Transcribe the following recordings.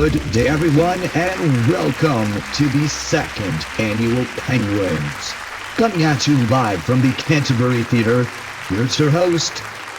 Good day, everyone, and welcome to the second annual Penguins. Coming at you live from the Canterbury Theatre, here's your host,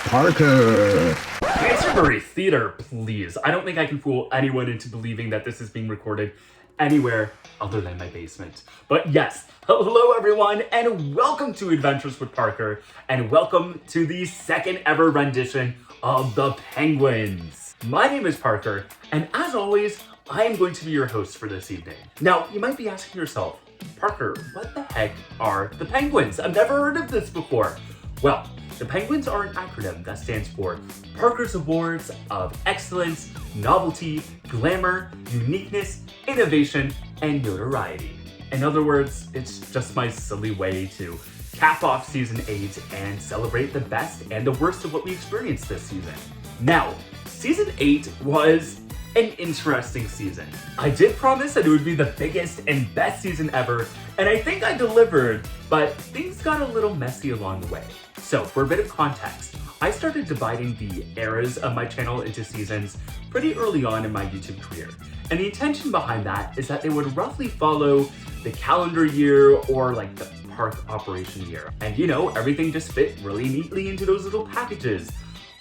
Parker. Canterbury Theatre, please. I don't think I can fool anyone into believing that this is being recorded anywhere other than my basement. But yes, hello everyone, and welcome to Adventures with Parker, and welcome to the second ever rendition of the Penguins. My name is Parker, and as always, I am going to be your host for this evening. Now, you might be asking yourself, Parker, what the heck are the Penguins? I've never heard of this before. Well, the Penguins are an acronym that stands for Parker's Awards of Excellence, Novelty, Glamour, Uniqueness, Innovation, and Notoriety. In other words, it's just my silly way to cap off Season 8 and celebrate the best and the worst of what we experienced this season. Now, Season 8 was an interesting season. I did promise that it would be the biggest and best season ever, and I think I delivered, but things got a little messy along the way. So, for a bit of context, I started dividing the eras of my channel into seasons pretty early on in my YouTube career. And the intention behind that is that they would roughly follow the calendar year or like the park operation year. And you know, everything just fit really neatly into those little packages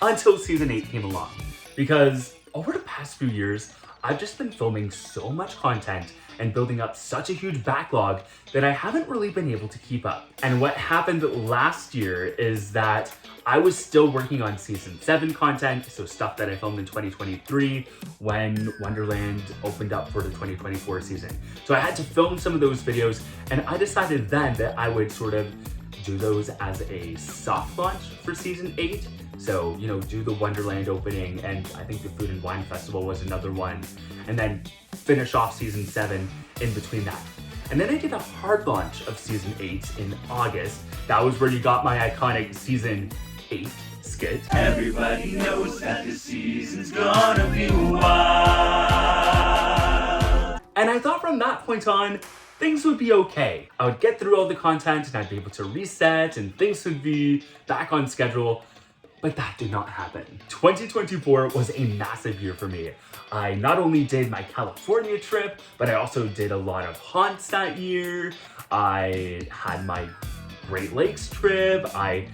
until Season 8 came along. Because over the past few years, I've just been filming so much content and building up such a huge backlog that I haven't really been able to keep up. And what happened last year is that I was still working on Season 7 content, so stuff that I filmed in 2023 when Wonderland opened up for the 2024 season. So I had to film some of those videos, and I decided then that I would sort of do those as a soft launch for Season 8. So, you know, do the Wonderland opening, and I think the Food and Wine Festival was another one, and then finish off Season 7 in between that. And then I did a hard launch of Season 8 in August. That was where you got my iconic Season 8 skit. Everybody knows that this season's gonna be wild. And I thought from that point on, things would be okay. I would get through all the content and I'd be able to reset and things would be back on schedule. But that did not happen. 2024 was a massive year for me. I not only did my California trip, but I also did a lot of haunts that year. I had my Great Lakes trip. I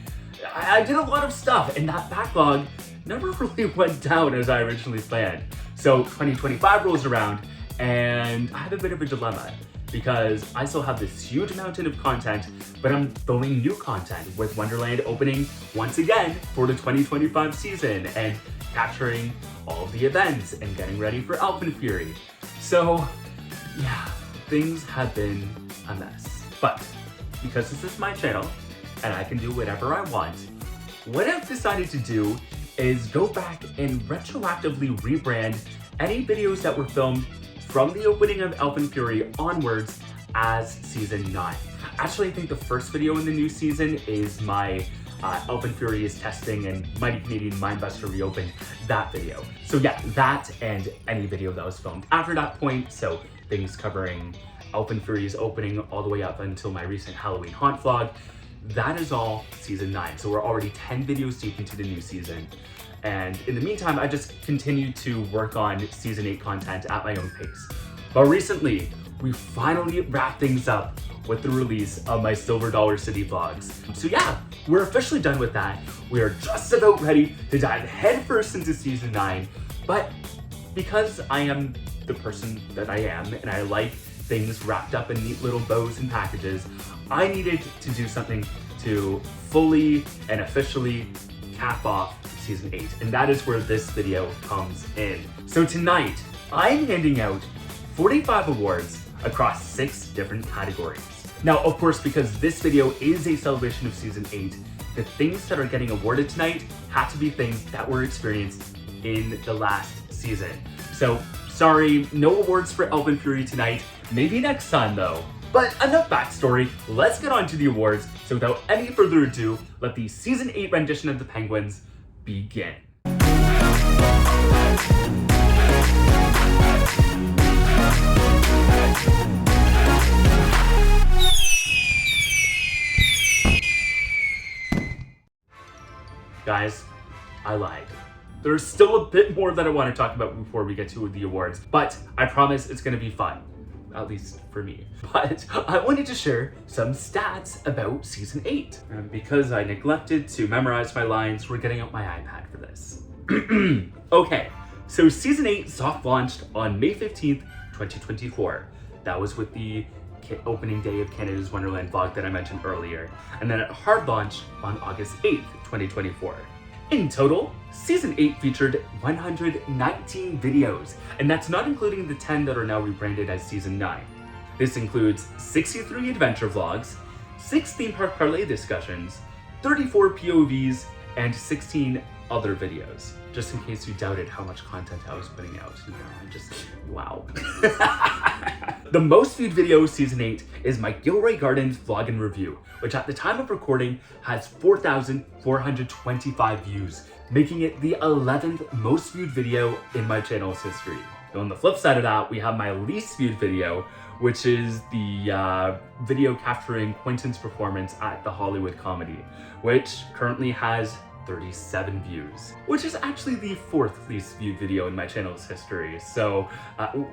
did a lot of stuff, and that backlog never really went down as I originally planned. So 2025 rolls around, and I have a bit of a dilemma, because I still have this huge mountain of content, but I'm filming new content with Wonderland opening once again for the 2025 season and capturing all of the events and getting ready for Alpine Fury. So yeah, things have been a mess. But because this is my channel and I can do whatever I want, what I've decided to do is go back and retroactively rebrand any videos that were filmed from the opening of Alpine Fury onwards as Season 9. Actually, I think the first video in the new season is my Alpine Fury is testing and Mighty Canadian Mindbuster reopened, that video. So yeah, that and any video that was filmed after that point, so things covering Alpine Fury's opening all the way up until my recent Halloween haunt vlog, that is all Season 9. So we're already 10 videos deep into the new season. And in the meantime, I just continue to work on Season 8 content at my own pace. But recently, we finally wrapped things up with the release of my Silver Dollar City vlogs. So yeah, we're officially done with that. We are just about ready to dive headfirst into Season 9. But because I am the person that I am, and I like things wrapped up in neat little bows and packages, I needed to do something to fully and officially cap off Season 8, and that is where this video comes in. So tonight, I'm handing out 45 awards across 6 different categories. Now, of course, because this video is a celebration of Season 8, the things that are getting awarded tonight have to be things that were experienced in the last season. So, sorry, no awards for Alpine Fury tonight. Maybe next time, though. But enough backstory, let's get on to the awards. So without any further ado, let the Season 8 rendition of the Penguins begin. Guys, I lied. There's still a bit more that I want to talk about before we get to the awards, but I promise it's going to be fun. At least for me. But I wanted to share some stats about season 8. And because I neglected to memorize my lines, we're getting out my iPad for this. Okay, so season 8 soft launched on May 15th, 2024. That was with the opening day of Canada's Wonderland vlog that I mentioned earlier. And then it hard launched on August 8th, 2024. In total, Season 8 featured 119 videos, and that's not including the 10 that are now rebranded as Season 9. This includes 63 adventure vlogs, 6 theme park parlay discussions, 34 POVs, and 16 other videos. Just in case you doubted how much content I was putting out, I'm just, wow. The most viewed video of Season 8 is my Gilroy Gardens vlog and review, which at the time of recording has 4,425 views, making it the 11th most viewed video in my channel's history. And on the flip side of that, we have my least viewed video, which is the video capturing Quentin's performance at the Hollywood Comedy, which currently has 37 views, which is actually the 4th least viewed video in my channel's history, so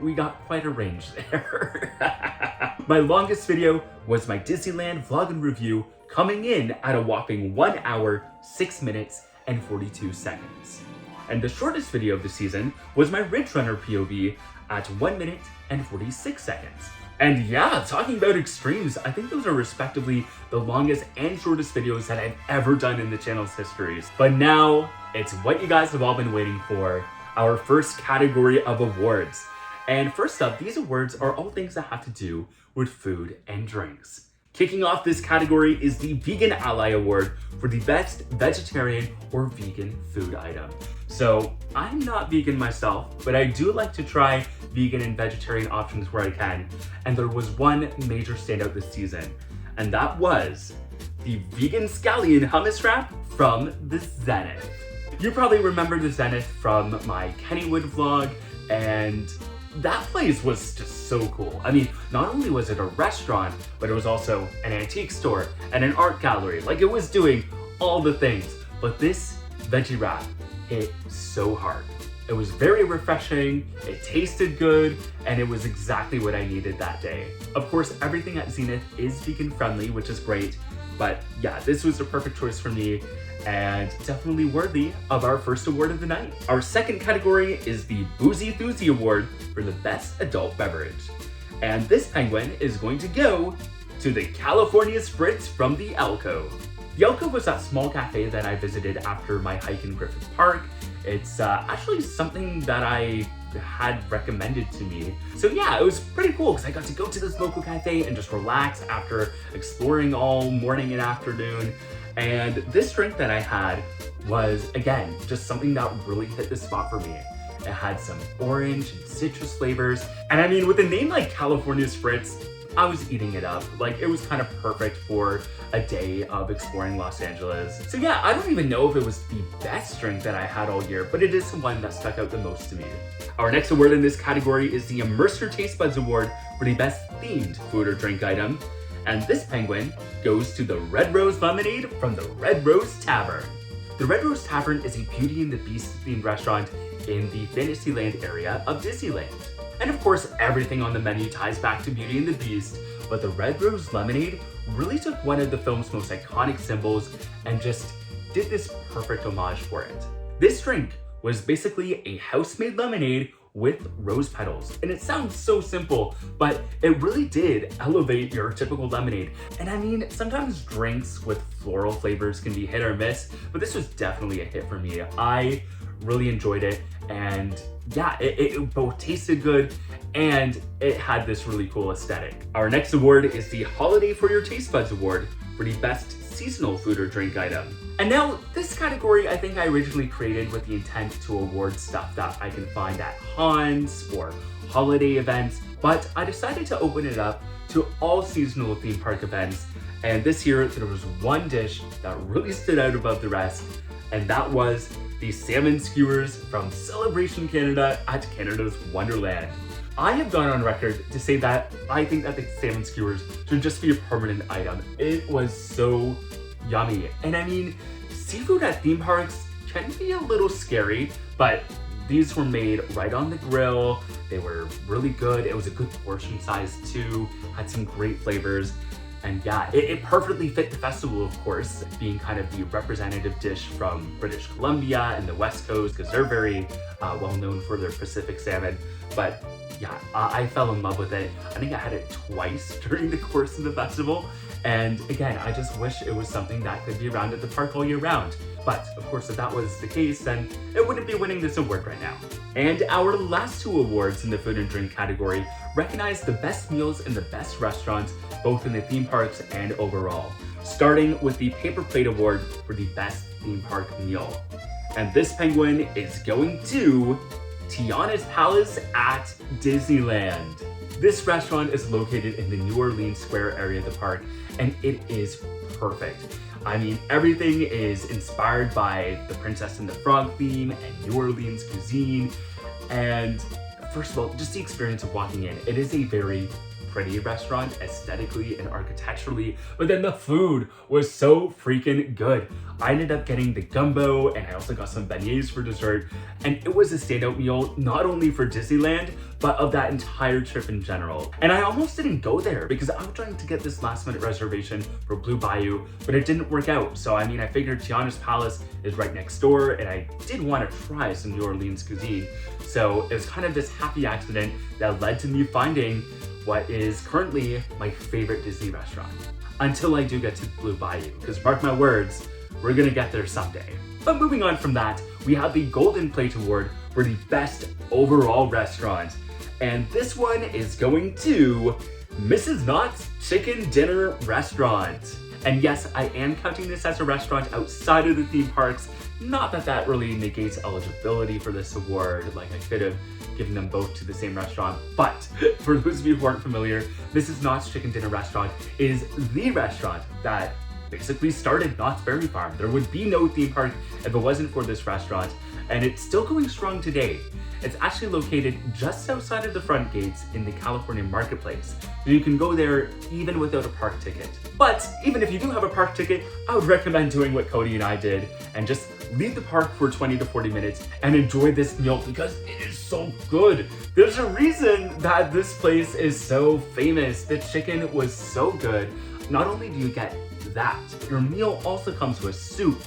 we got quite a range there. My longest video was my Disneyland vlog and review, coming in at a whopping 1 hour, 6 minutes, and 42 seconds. And the shortest video of the season was my Ridge Runner POV at 1 minute and 46 seconds. And yeah, talking about extremes, I think those are respectively the longest and shortest videos that I've ever done in the channel's histories. But now, it's what you guys have all been waiting for, our first category of awards. And first up, these awards are all things that have to do with food and drinks. Kicking off this category is the Vegan Ally Award for the best vegetarian or vegan food item. So I'm not vegan myself, but I do like to try vegan and vegetarian options where I can. And there was one major standout this season, and that was the vegan scallion hummus wrap from the Zenith. You probably remember the Zenith from my Kennywood vlog, and that place was just so cool. I mean, not only was it a restaurant, but it was also an antique store and an art gallery. Like, it was doing all the things. But this veggie wrap hit so hard. It was very refreshing, it tasted good, and it was exactly what I needed that day. Of course, everything at Zenith is vegan friendly, which is great. But yeah, this was the perfect choice for me, and definitely worthy of our first award of the night. Our second category is the Boozy Thoozy Award for the best adult beverage. And this penguin is going to go to the California Spritz from the Alcove. The Alcove was that small cafe that I visited after my hike in Griffith Park. It's actually something that I had recommended to me. So yeah, it was pretty cool because I got to go to this local cafe and just relax after exploring all morning and afternoon. And this drink that I had was, again, just something that really hit the spot for me. It had some orange and citrus flavors. And I mean, with a name like California Spritz, I was eating it up. Like, it was kind of perfect for a day of exploring Los Angeles. So yeah, I don't even know if it was the best drink that I had all year, but it is the one that stuck out the most to me. Our next award in this category is the Immerse Your Taste Buds Award for the best themed food or drink item. And this penguin goes to the Red Rose Lemonade from the Red Rose Tavern. The Red Rose Tavern is a Beauty and the Beast themed restaurant in the Fantasyland area of Disneyland. And of course, everything on the menu ties back to Beauty and the Beast, but the Red Rose Lemonade really took one of the film's most iconic symbols and just did this perfect homage for it. This drink was basically a house-made lemonade with rose petals. And it sounds so simple, but it really did elevate your typical lemonade. And I mean, sometimes drinks with floral flavors can be hit or miss, but this was definitely a hit for me. I really enjoyed it, and yeah, it both tasted good and it had this really cool aesthetic. Our next award is the Holiday for Your Taste Buds Award for the best seasonal food or drink item. And now, this category I think I originally created with the intent to award stuff that I can find at haunts or holiday events, but I decided to open it up to all seasonal theme park events. And this year, there was one dish that really stood out above the rest, and that was the salmon skewers from Celebration Canada at Canada's Wonderland. I have gone on record to say that I think that the salmon skewers should just be a permanent item. It was so yummy. And I mean, seafood at theme parks can be a little scary, but these were made right on the grill. They were really good. It was a good portion size too, had some great flavors. And yeah, it perfectly fit the festival, of course, being kind of the representative dish from British Columbia and the West Coast, because they're very well known for their Pacific salmon. But yeah, I fell in love with it. I think I had it twice during the course of the festival. And again, I just wish it was something that could be around at the park all year round. But of course, if that was the case, then it wouldn't be winning this award right now. And our last two awards in the food and drink category recognize the best meals in the best restaurants, both in the theme parks and overall. Starting with the Paper Plate Award for the best theme park meal. And this penguin is going to Tiana's Palace at Disneyland. This restaurant is located in the New Orleans Square area of the park, and it is perfect. I mean, everything is inspired by the Princess and the Frog theme and New Orleans cuisine. And first of all, just the experience of walking in. It is a very pretty restaurant aesthetically and architecturally, but then the food was so freaking good. I ended up getting the gumbo, and I also got some beignets for dessert, and it was a standout meal not only for Disneyland, but of that entire trip in general. And I almost didn't go there because I was trying to get this last minute reservation for Blue Bayou, but it didn't work out. So I mean, I figured Tiana's Palace is right next door, and I did want to try some New Orleans cuisine. So it was kind of this happy accident that led to me finding what is currently my favorite Disney restaurant. Until I do get to Blue Bayou, because mark my words, we're gonna get there someday. But moving on from that, we have the Golden Plate Award for the best overall restaurant. And this one is going to Mrs. Knott's Chicken Dinner Restaurant. And yes, I am counting this as a restaurant outside of the theme parks. Not that that really negates eligibility for this award, like I could have given them both to the same restaurant. But for those of you who aren't familiar, Mrs. Knott's Chicken Dinner Restaurant is the restaurant that basically started Knott's Berry Farm. There would be no theme park if it wasn't for this restaurant, and it's still going strong today. It's actually located just outside of the front gates in the California Marketplace. So you can go there even without a park ticket. But even if you do have a park ticket, I would recommend doing what Cody and I did and just leave the park for 20 to 40 minutes and enjoy this meal because it is so good. There's a reason that this place is so famous. The chicken was so good. Not only do you get that, your meal also comes with soup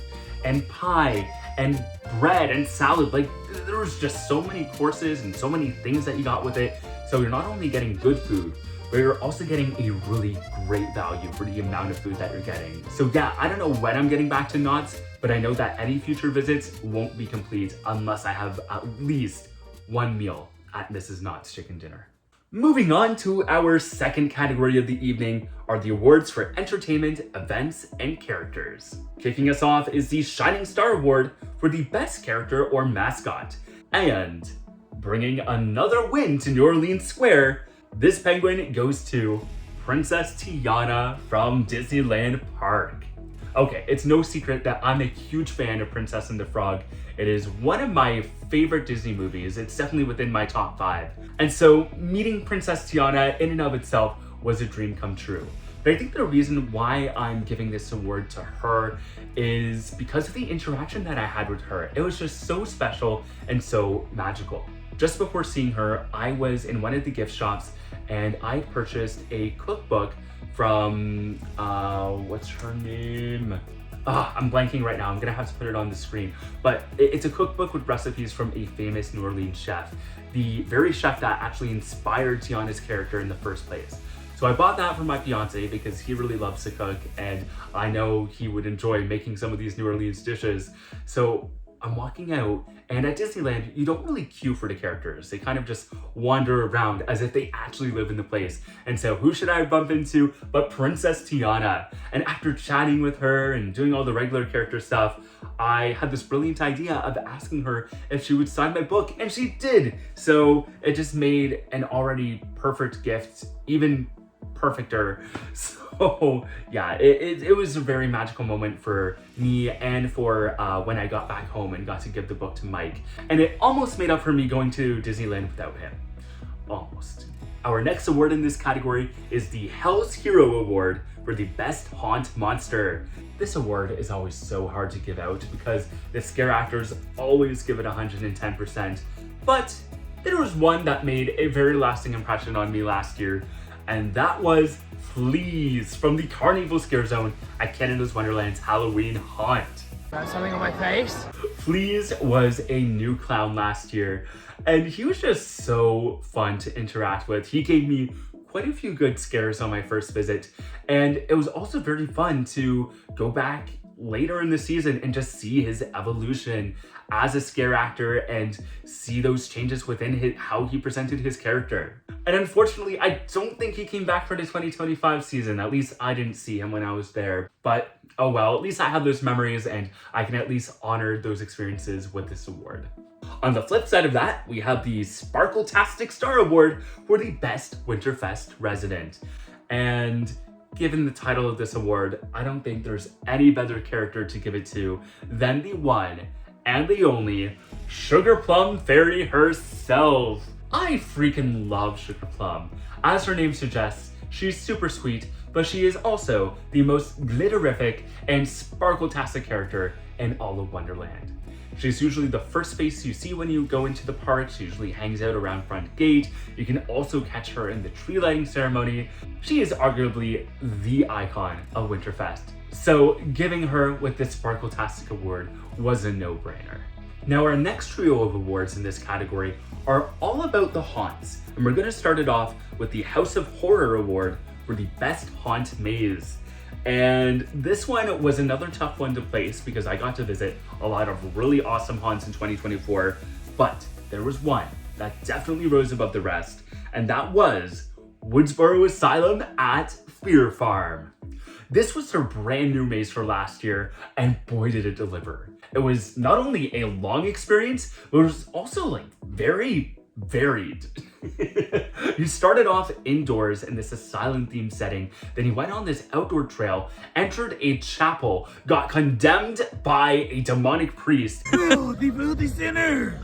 and pie and bread and salad. Like, there was just so many courses and so many things that you got with it. So you're not only getting good food, but you're also getting a really great value for the amount of food that you're getting. So yeah, I don't know when I'm getting back to Knott's, but I know that any future visits won't be complete unless I have at least one meal at Mrs. Knott's Chicken Dinner. Moving on to our second category of the evening are the awards for entertainment, events, and characters. Kicking us off is the Shining Star Award for the best character or mascot. And bringing another win to New Orleans Square, this penguin goes to Princess Tiana from Disneyland Park. Okay, it's no secret that I'm a huge fan of Princess and the Frog. It is one of my favorite Disney movies. It's definitely within my top 5. And so meeting Princess Tiana in and of itself was a dream come true. But I think the reason why I'm giving this award to her is because of the interaction that I had with her. It was just so special and so magical. Just before seeing her, I was in one of the gift shops and I purchased a cookbook from, what's her name? I'm blanking right now. I'm gonna have to put it on the screen. But it's a cookbook with recipes from a famous New Orleans chef, the very chef that actually inspired Tiana's character in the first place. So I bought that for my fiance because he really loves to cook and I know he would enjoy making some of these New Orleans dishes. So I'm walking out, and at Disneyland, you don't really queue for the characters. They kind of just wander around as if they actually live in the place. And so who should I bump into but Princess Tiana? And after chatting with her and doing all the regular character stuff, I had this brilliant idea of asking her if she would sign my book, and she did. So it just made an already perfect gift even perfecter. So yeah, it was a very magical moment for me and for when I got back home and got to give the book to Mike. And it almost made up for me going to Disneyland without him. Almost. Our next award in this category is the Hell's Hero Award for the Best Haunt Monster. This award is always so hard to give out because the scare actors always give it 110%, but there was one that made a very lasting impression on me last year, and that was Fleas from the Carnival Scare Zone at Canada's Wonderland's Halloween Haunt. Got something on my face? Fleas was a new clown last year, and he was just so fun to interact with. He gave me quite a few good scares on my first visit, and it was also very fun to go back later in the season and just see his evolution as a scare actor and see those changes within how he presented his character. And unfortunately, I don't think he came back for the 2025 season. At least I didn't see him when I was there. But oh well, at least I have those memories and I can at least honor those experiences with this award. On the flip side of that, we have the Sparkle-tastic Star Award for the Best Winterfest Resident. And given the title of this award, I don't think there's any better character to give it to than the one and the only Sugar Plum Fairy herself. I freaking love Sugar Plum. As her name suggests, she's super sweet, but she is also the most glitterific and sparkle-tastic character in all of Wonderland. She's usually the first face you see when you go into the park. She usually hangs out around front gate. You can also catch her in the tree lighting ceremony. She is arguably the icon of Winterfest. So giving her with this Sparkle-tastic award was a no-brainer. Now our next trio of awards in this category are all about the haunts, and we're gonna start it off with the House of Horror Award for the Best Haunt Maze. And this one was another tough one to place because I got to visit a lot of really awesome haunts in 2024, but there was one that definitely rose above the rest, and that was Woodsboro Asylum at Fear Farm. This was their brand new maze for last year, and boy did it deliver. It was not only a long experience, but it was also very varied. You started off indoors in this asylum-themed setting, then you went on this outdoor trail, entered a chapel, got condemned by a demonic priest. Filthy sinner!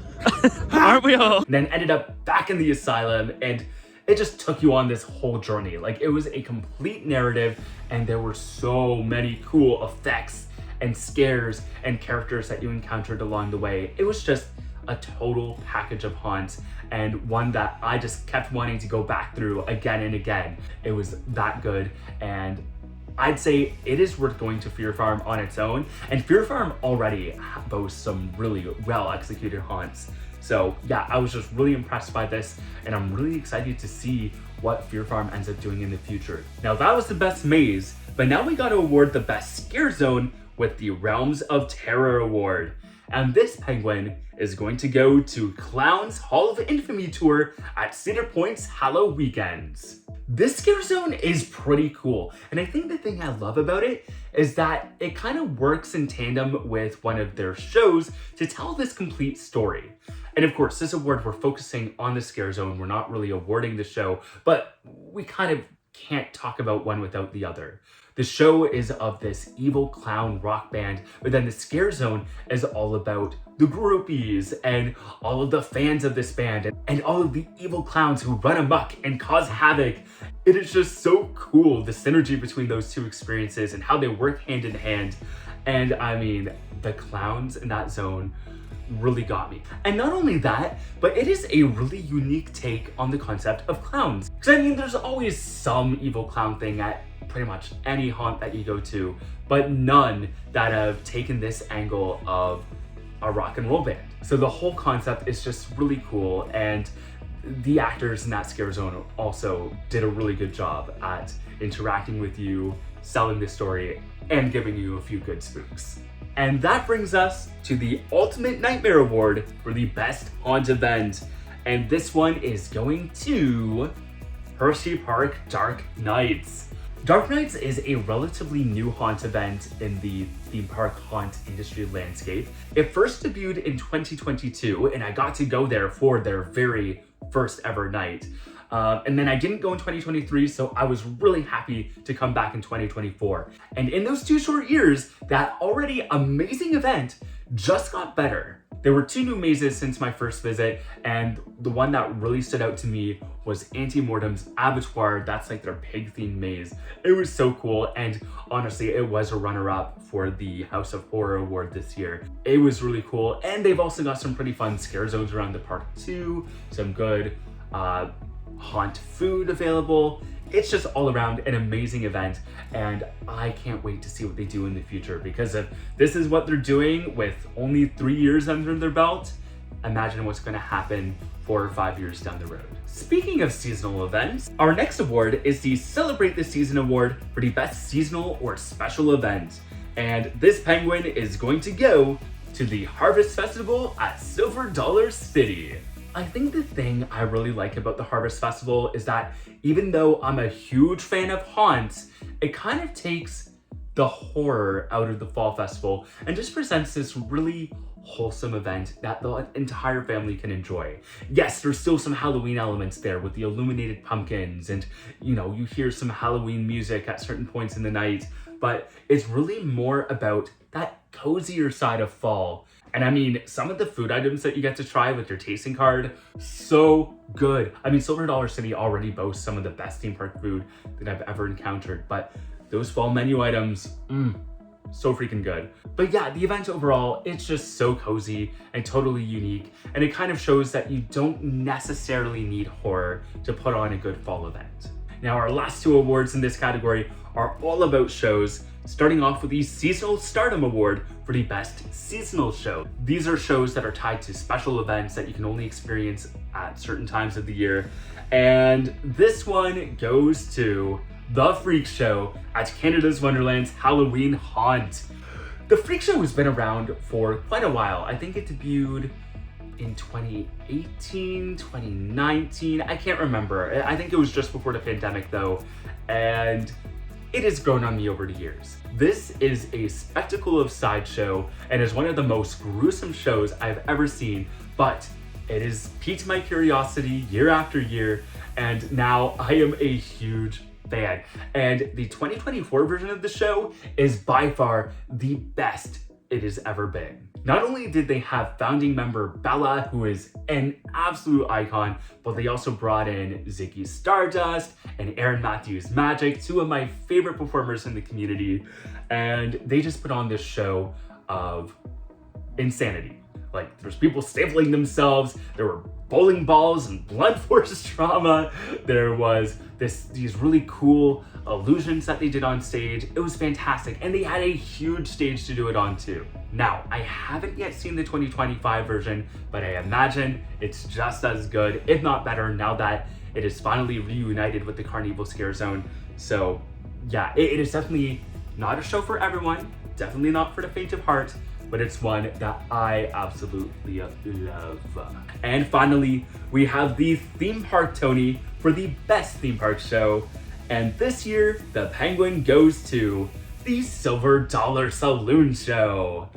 Aren't we all? Then ended up back in the asylum, and it just took you on this whole journey. It was a complete narrative, and there were so many cool effects and scares and characters that you encountered along the way. It was just a total package of haunts, and one that I just kept wanting to go back through again and again. It was that good, and I'd say it is worth going to Fear Farm on its own, and Fear Farm already boasts some really well executed haunts. So yeah, I was just really impressed by this, and I'm really excited to see what Fear Farm ends up doing in the future. Now that was the best maze, but now we got to award the best scare zone with the Realms of Terror Award. And this penguin is going to go to Clown's Hall of Infamy tour at Cedar Point's Hallow Weekends. This scare zone is pretty cool, and I think the thing I love about it is that it kind of works in tandem with one of their shows to tell this complete story. And of course, this award, we're focusing on the scare zone. We're not really awarding the show, but we kind of can't talk about one without the other. The show is of this evil clown rock band, but then the scare zone is all about the groupies and all of the fans of this band and all of the evil clowns who run amok and cause havoc. It is just so cool, the synergy between those two experiences and how they work hand in hand. And I mean, the clowns in that zone really got me. And not only that, but it is a really unique take on the concept of clowns. Because I mean, there's always some evil clown thing at pretty much any haunt that you go to, but none that have taken this angle of a rock and roll band. So the whole concept is just really cool, and the actors in that scare zone also did a really good job at interacting with you, selling the story, and giving you a few good spooks. And that brings us to the Ultimate Nightmare Award for the Best Haunt Event. And this one is going to Hershey Park Dark Nights. Dark Nights is a relatively new haunt event in the theme park haunt industry landscape. It first debuted in 2022, and I got to go there for their very first ever night. And then I didn't go in 2023, so I was really happy to come back in 2024. And in those 2 short years, that already amazing event just got better. There were 2 new mazes since my first visit, and the one that really stood out to me was Antemortem's Abattoir. That's like their pig-themed maze. It was so cool, and honestly, it was a runner-up for the House of Horror Award this year. It was really cool, and they've also got some pretty fun scare zones around the park too, some good haunt food available. It's just all around an amazing event, and I can't wait to see what they do in the future, because if this is what they're doing with only 3 years under their belt, imagine what's going to happen 4 or 5 years down the road. Speaking of seasonal events, our next award is the Celebrate the Season Award for the best seasonal or special event. And this penguin is going to go to the Harvest Festival at Silver Dollar City. I think the thing I really like about the Harvest Festival is that even though I'm a huge fan of haunts, it kind of takes the horror out of the Fall Festival and just presents this really wholesome event that the entire family can enjoy. Yes, there's still some Halloween elements there with the illuminated pumpkins, and you hear some Halloween music at certain points in the night, but it's really more about that cozier side of fall. And I mean, some of the food items that you get to try with your tasting card, so good. I mean, Silver Dollar City already boasts some of the best theme park food that I've ever encountered, but those fall menu items, so freaking good. But yeah, the event overall, it's just so cozy and totally unique, and it kind of shows that you don't necessarily need horror to put on a good fall event. Now, our last 2 awards in this category are all about shows, starting off with the Seasonal Stardom Award for the best seasonal show. These are shows that are tied to special events that you can only experience at certain times of the year. And this one goes to The Freak Show at Canada's Wonderland's Halloween Haunt. The Freak Show has been around for quite a while. I think it debuted in 2018, 2019, I can't remember. I think it was just before the pandemic though, and it has grown on me over the years. This is a spectacle of sideshow and is one of the most gruesome shows I've ever seen, but it has piqued my curiosity year after year, and now I am a huge fan. And the 2024 version of the show is by far the best it has ever been. Not only did they have founding member Bella, who is an absolute icon, but they also brought in Ziggy Stardust and Aaron Matthews Magic, 2 of my favorite performers in the community, and they just put on this show of insanity. Like, there's people stapling themselves, there were bowling balls and blunt force trauma, there was these really cool illusions that they did on stage. It was fantastic, and they had a huge stage to do it on too. Now, I haven't yet seen the 2025 version, but I imagine it's just as good, if not better, now that it is finally reunited with the Carnival Scare Zone. So yeah, it is definitely not a show for everyone, definitely not for the faint of heart, but it's one that I absolutely love. And finally, we have the Theme Park Tony for the best theme park show. And this year, the penguin goes to the Silver Dollar Saloon Show.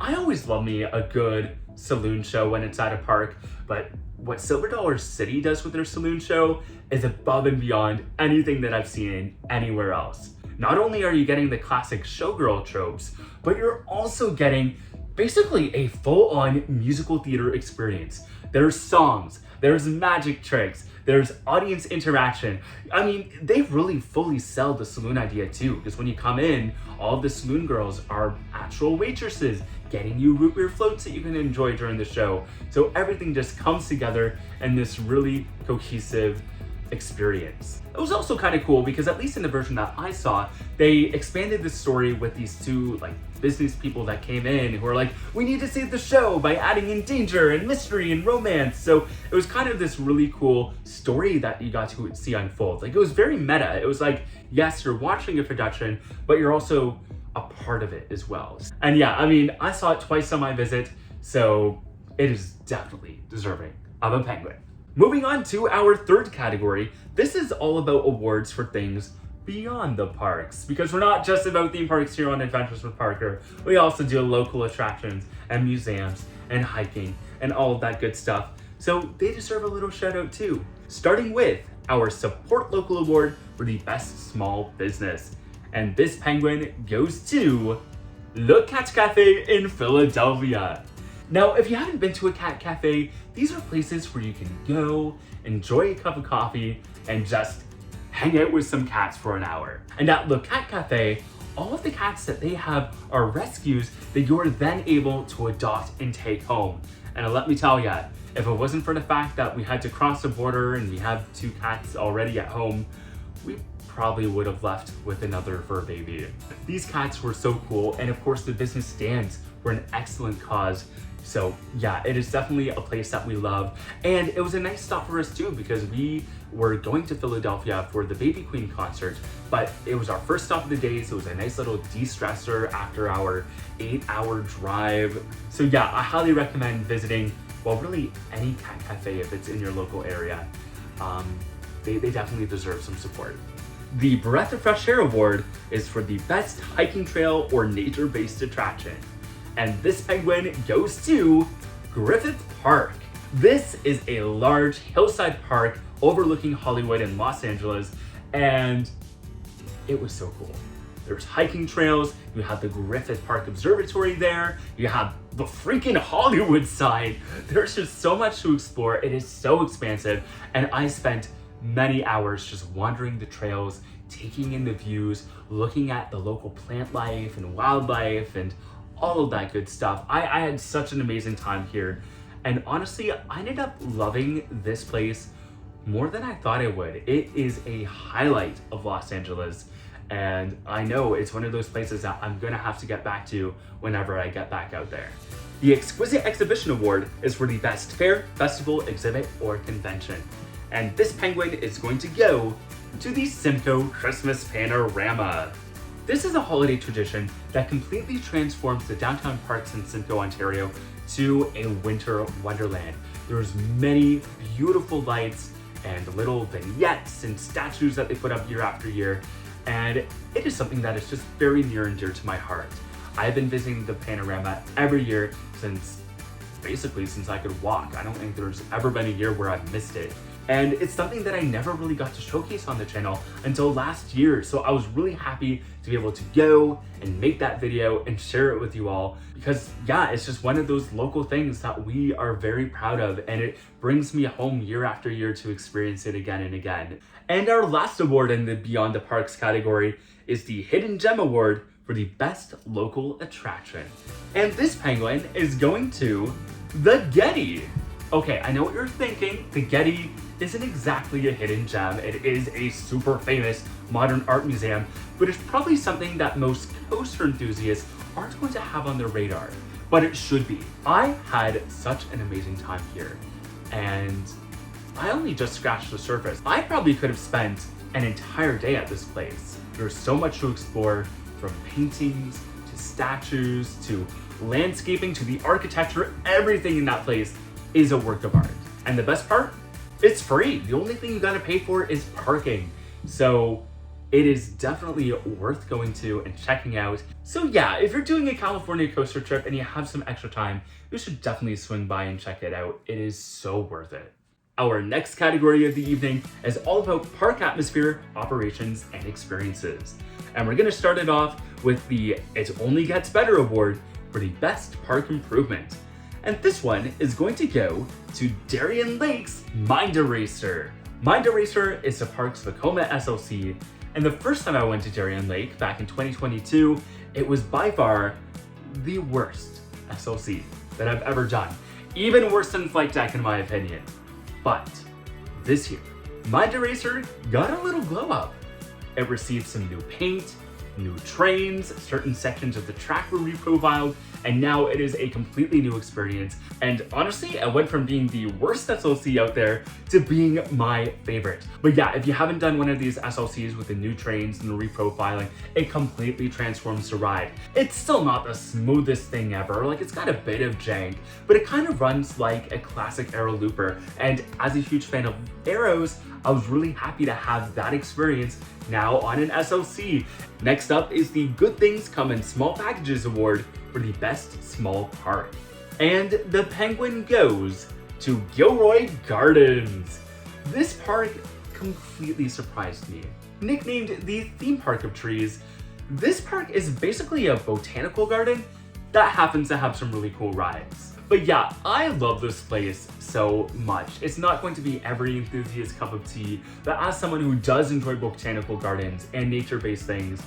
I always love me a good saloon show when it's at a park, but what Silver Dollar City does with their saloon show is above and beyond anything that I've seen anywhere else. Not only are you getting the classic showgirl tropes, but you're also getting basically a full-on musical theater experience. There's songs, there's magic tricks, there's audience interaction. I mean, they really fully sell the saloon idea too, because when you come in, all of the saloon girls are actual waitresses getting you root beer floats that you can enjoy during the show. So everything just comes together in this really cohesive experience. It was also kind of cool because, at least in the version that I saw, they expanded the story with these 2 business people that came in who were like, we need to save the show by adding in danger and mystery and romance. So it was kind of this really cool story that you got to see unfold. It was very meta. It was like, yes, you're watching a production, but you're also a part of it as well. And yeah, I mean, I saw it twice on my visit, so it is definitely deserving of a penguin. Moving on to our 3rd category, this is all about awards for things beyond the parks, because we're not just about theme parks here on Adventures with Parker. We also do local attractions and museums and hiking and all of that good stuff. So they deserve a little shout out too. Starting with our Support Local Award for the best small business. And this penguin goes to Le Cat Cafe in Philadelphia. Now, if you haven't been to a cat cafe, these are places where you can go, enjoy a cup of coffee, and just hang out with some cats for an hour. And at the Cat Cafe, all of the cats that they have are rescues that you're then able to adopt and take home. And let me tell ya, if it wasn't for the fact that we had to cross the border and we have 2 cats already at home, we probably would have left with another fur baby. These cats were so cool, and of course the business stands for an excellent cause. So yeah, it is definitely a place that we love. And it was a nice stop for us too, because we were going to Philadelphia for the Baby Queen concert, but it was our first stop of the day, so it was a nice little de-stressor after our 8-hour drive. So yeah, I highly recommend visiting, well, really any cat cafe if it's in your local area. They definitely deserve some support. The Breath of Fresh Air Award is for the best hiking trail or nature-based attraction. And this penguin goes to Griffith Park. This is a large hillside park overlooking Hollywood in Los Angeles, and it was so cool. There's hiking trails, you have the Griffith Park Observatory there, you have the freaking Hollywood sign. There's just so much to explore. It is so expansive, and I spent many hours just wandering the trails, taking in the views, looking at the local plant life and wildlife and all of that good stuff. I had such an amazing time here, and honestly, I ended up loving this place more than I thought I would. It is a highlight of Los Angeles, and I know it's one of those places that I'm gonna have to get back to whenever I get back out there. The Exquisite Exhibition Award is for the best fair, festival, exhibit, or convention. And this penguin is going to go to the Simcoe Christmas Panorama. This is a holiday tradition that completely transforms the downtown parks in Simcoe, Ontario to a winter wonderland. There's many beautiful lights and little vignettes and statues that they put up year after year, and it is something that is just very near and dear to my heart. I've been visiting the Panorama every year since I could walk. I don't think there's ever been a year where I've missed it. And it's something that I never really got to showcase on the channel until last year. So I was really happy to be able to go and make that video and share it with you all, because yeah, it's just one of those local things that we are very proud of, and it brings me home year after year to experience it again and again. And our last award in the Beyond the Parks category is the Hidden Gem Award for the best local attraction. And this penguin is going to the Getty. Okay, I know what you're thinking. The Getty isn't exactly a hidden gem. It is a super famous modern art museum, but it's probably something that most coaster enthusiasts aren't going to have on their radar, but it should be. I had such an amazing time here, and I only just scratched the surface. I probably could have spent an entire day at this place. There's so much to explore, from paintings to statues to landscaping to the architecture. Everything in that place is a work of art. And the best part? It's free. The only thing you gotta pay for is parking. So it is definitely worth going to and checking out. So yeah, if you're doing a California coaster trip and you have some extra time, you should definitely swing by and check it out. It is so worth it. Our next category of the evening is all about park atmosphere, operations, and experiences. And we're gonna start it off with the It Only Gets Better Award for the best park improvement. And this one is going to go to Darien Lake's Mind Eraser. Mind Eraser is the park's Vekoma SLC, and the first time I went to Darien Lake back in 2022, it was by far the worst SLC that I've ever done. Even worse than Flight Deck in my opinion. But this year, Mind Eraser got a little glow up. It received some new paint, new trains, certain sections of the track were reprofiled, and now it is a completely new experience. And honestly, I went from being the worst SLC out there to being my favorite. But yeah, if you haven't done one of these SLCs with the new trains and the reprofiling, it completely transforms the ride. It's still not the smoothest thing ever, like it's got a bit of jank, but it kind of runs like a classic Aero Looper. And as a huge fan of Aeros, I was really happy to have that experience now on an SLC. Next up is the Good Things Come in Small Packages Award for the best small park. And the penguin goes to Gilroy Gardens. This park completely surprised me. Nicknamed the theme park of trees, this park is basically a botanical garden that happens to have some really cool rides. But yeah, I love this place so much. It's not going to be every enthusiast's cup of tea, but as someone who does enjoy botanical gardens and nature-based things,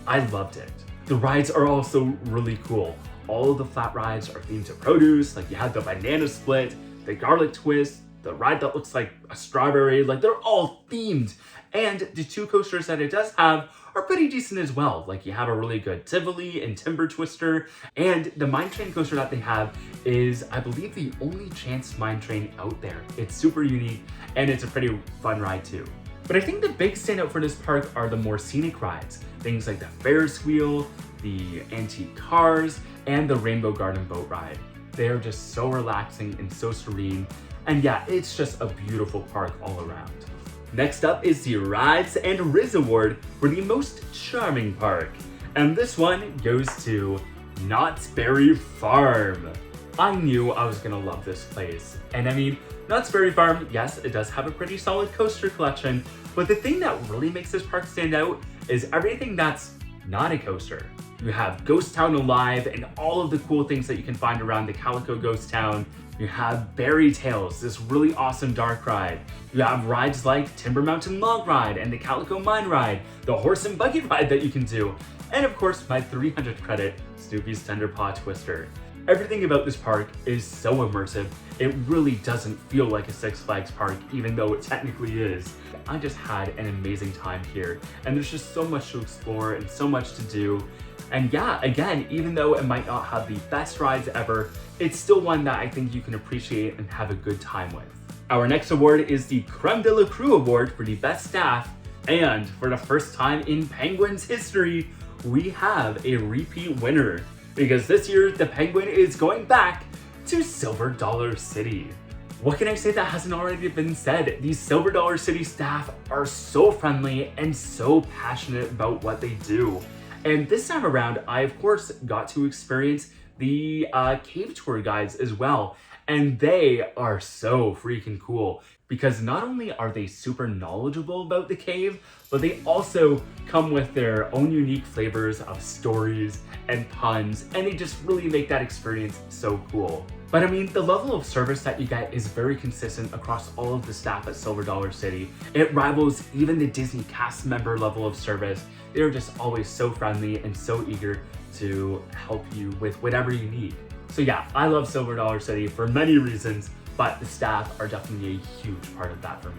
I loved it. The rides are also really cool. All of the flat rides are themed to produce, like you have the banana split, the garlic twist, the ride that looks like a strawberry, like they're all themed. And the 2 coasters that it does have are pretty decent as well. Like you have a really good Tivoli and Timber Twister, and the Mine Train coaster that they have is, I believe, the only chance mine train out there. It's super unique and it's a pretty fun ride too. But I think the big standout for this park are the more scenic rides. Things like the Ferris wheel, the antique cars, and the Rainbow Garden boat ride. They are just so relaxing and so serene. And yeah, it's just a beautiful park all around. Next up is the Rides and Riz Award for the most charming park. And this one goes to Knott's Berry Farm. I knew I was gonna love this place. And I mean, Knott's Berry Farm, yes, it does have a pretty solid coaster collection, but the thing that really makes this park stand out is everything that's not a coaster. You have Ghost Town Alive and all of the cool things that you can find around the Calico Ghost Town. You have Berry Tales, this really awesome dark ride. You have rides like Timber Mountain Log Ride and the Calico Mine Ride, the Horse and Buggy Ride that you can do, and of course my 300 credit Snoopy's Tender Paw Twister. Everything about this park is so immersive, it really doesn't feel like a Six Flags park, even though it technically is. I just had an amazing time here, and there's just so much to explore and so much to do. And yeah, again, even though it might not have the best rides ever, it's still one that I think you can appreciate and have a good time with. Our next award is the Creme de la Creme Award for the best staff, and for the first time in Penguin's history, we have a repeat winner, because this year the Penguin is going back to Silver Dollar City. What can I say that hasn't already been said? These Silver Dollar City staff are so friendly and so passionate about what they do. And this time around, I of course got to experience the cave tour guides as well. And they are so freaking cool because not only are they super knowledgeable about the cave, but they also come with their own unique flavors of stories and puns, and they just really make that experience so cool. But I mean, the level of service that you get is very consistent across all of the staff at Silver Dollar City. It rivals even the Disney cast member level of service. They're just always so friendly and so eager to help you with whatever you need. So yeah, I love Silver Dollar City for many reasons, but the staff are definitely a huge part of that for me.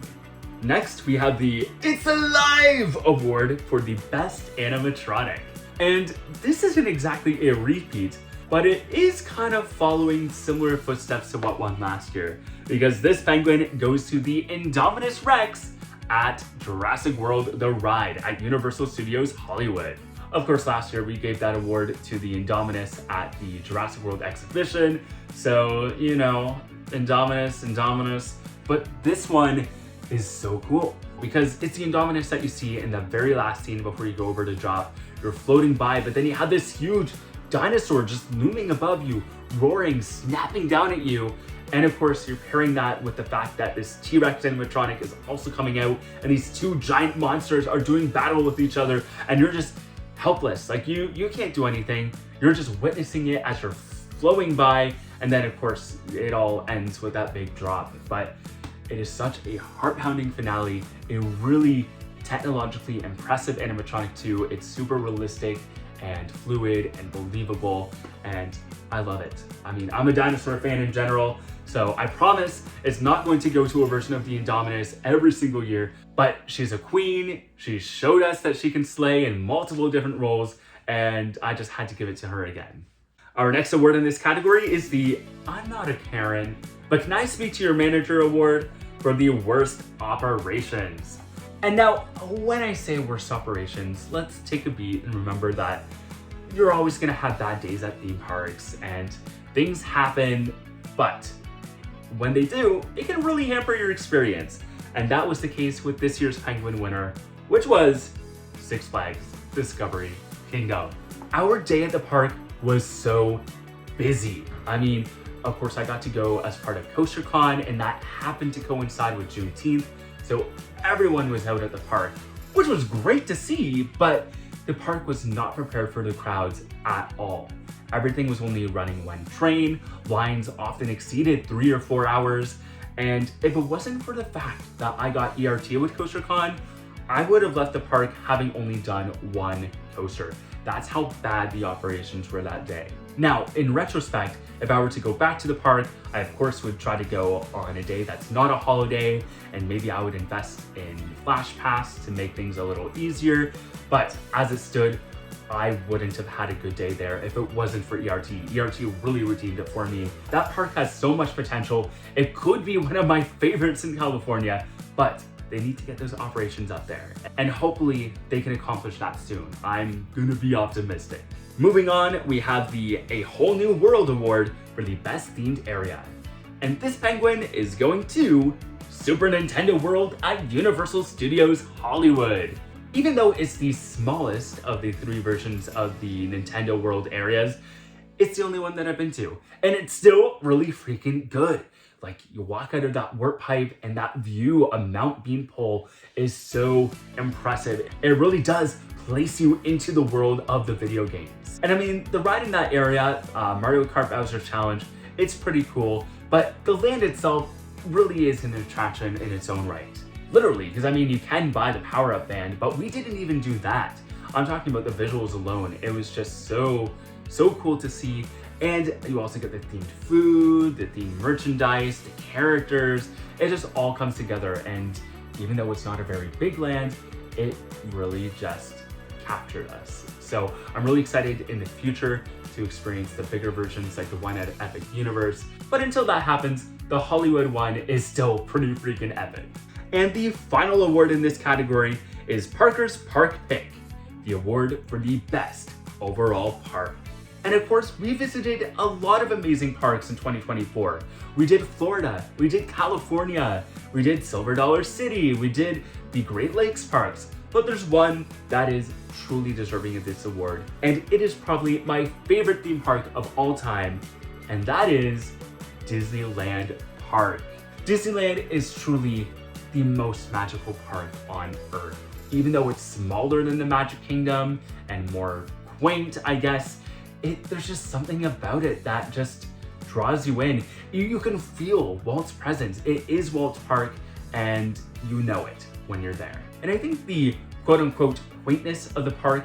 Next, we have the It's Alive Award for the best animatronic. And this isn't exactly a repeat, but it is kind of following similar footsteps to what won last year, because this penguin goes to the Indominus Rex at Jurassic World The Ride at Universal Studios Hollywood. Of course, last year we gave that award to the Indominus at the Jurassic World exhibition, so, you know, Indominus, but this one is so cool because it's the Indominus that you see in the very last scene before you go over to drop. You're floating by, but then you have this huge dinosaur just looming above you, roaring, snapping down at you. And of course, you're pairing that with the fact that this T-Rex animatronic is also coming out, and these two giant monsters are doing battle with each other, and you're just helpless. Like you can't do anything. You're just witnessing it as you're flowing by, and then of course, it all ends with that big drop. But it is such a heart-pounding finale, a really technologically impressive animatronic too. It's super realistic and fluid and believable, and I love it. I mean, I'm a dinosaur fan in general, so I promise it's not going to go to a version of the Indominus every single year, but she's a queen. She showed us that she can slay in multiple different roles, and I just had to give it to her again. Our next award in this category is the I'm Not a Karen, but Can I Speak to Your Manager award for the worst operations. And now, when I say worst operations, let's take a beat and remember that you're always gonna have bad days at theme parks and things happen, but when they do, it can really hamper your experience. And that was the case with this year's Penguin winner, which was Six Flags Discovery Kingdom. Our day at the park was so busy. I mean, of course, I got to go as part of CoasterCon, and that happened to coincide with Juneteenth, so everyone was out at the park, which was great to see, but the park was not prepared for the crowds at all. Everything was only running one train, lines often exceeded 3 or 4 hours, and if it wasn't for the fact that I got ERT with CoasterCon, I would have left the park having only done one coaster. That's how bad the operations were that day. Now, in retrospect, if I were to go back to the park, I of course would try to go on a day that's not a holiday, and maybe I would invest in Flash Pass to make things a little easier. But as it stood, I wouldn't have had a good day there if it wasn't for ERT. ERT really redeemed it for me. That park has so much potential. It could be one of my favorites in California, but they need to get those operations up there. And hopefully they can accomplish that soon. I'm gonna be optimistic. Moving on, we have the A Whole New World Award for the best themed area. And this penguin is going to Super Nintendo World at Universal Studios Hollywood. Even though it's the smallest of the 3 versions of the Nintendo World areas, it's the only one that I've been to. And it's still really freaking good. Like, you walk out of that warp pipe and that view of Mount Beanpole is so impressive. It really does place you into the world of the video games. And I mean, the ride in that area, Mario Kart Bowser Challenge, it's pretty cool, but the land itself really is an attraction in its own right. Literally, because I mean, you can buy the power-up band, but we didn't even do that. I'm talking about the visuals alone. It was just so cool to see. And you also get the themed food, the themed merchandise, the characters. It just all comes together. And even though it's not a very big land, it really just captured us. So I'm really excited in the future to experience the bigger versions like the one at Epic Universe. But until that happens, the Hollywood one is still pretty freaking epic. And the final award in this category is Parker's Park Pick, the award for the best overall park. And of course, we visited a lot of amazing parks in 2024. We did Florida, we did California, we did Silver Dollar City, we did the Great Lakes parks. But there's one that is truly deserving of this award, and it is probably my favorite theme park of all time, and that is Disneyland Park. Disneyland is truly the most magical park on Earth. Even though it's smaller than the Magic Kingdom and more quaint, I guess, there's just something about it that just draws you in. You can feel Walt's presence. It is Walt's park, and you know it when you're there. And I think the quote-unquote quaintness of the park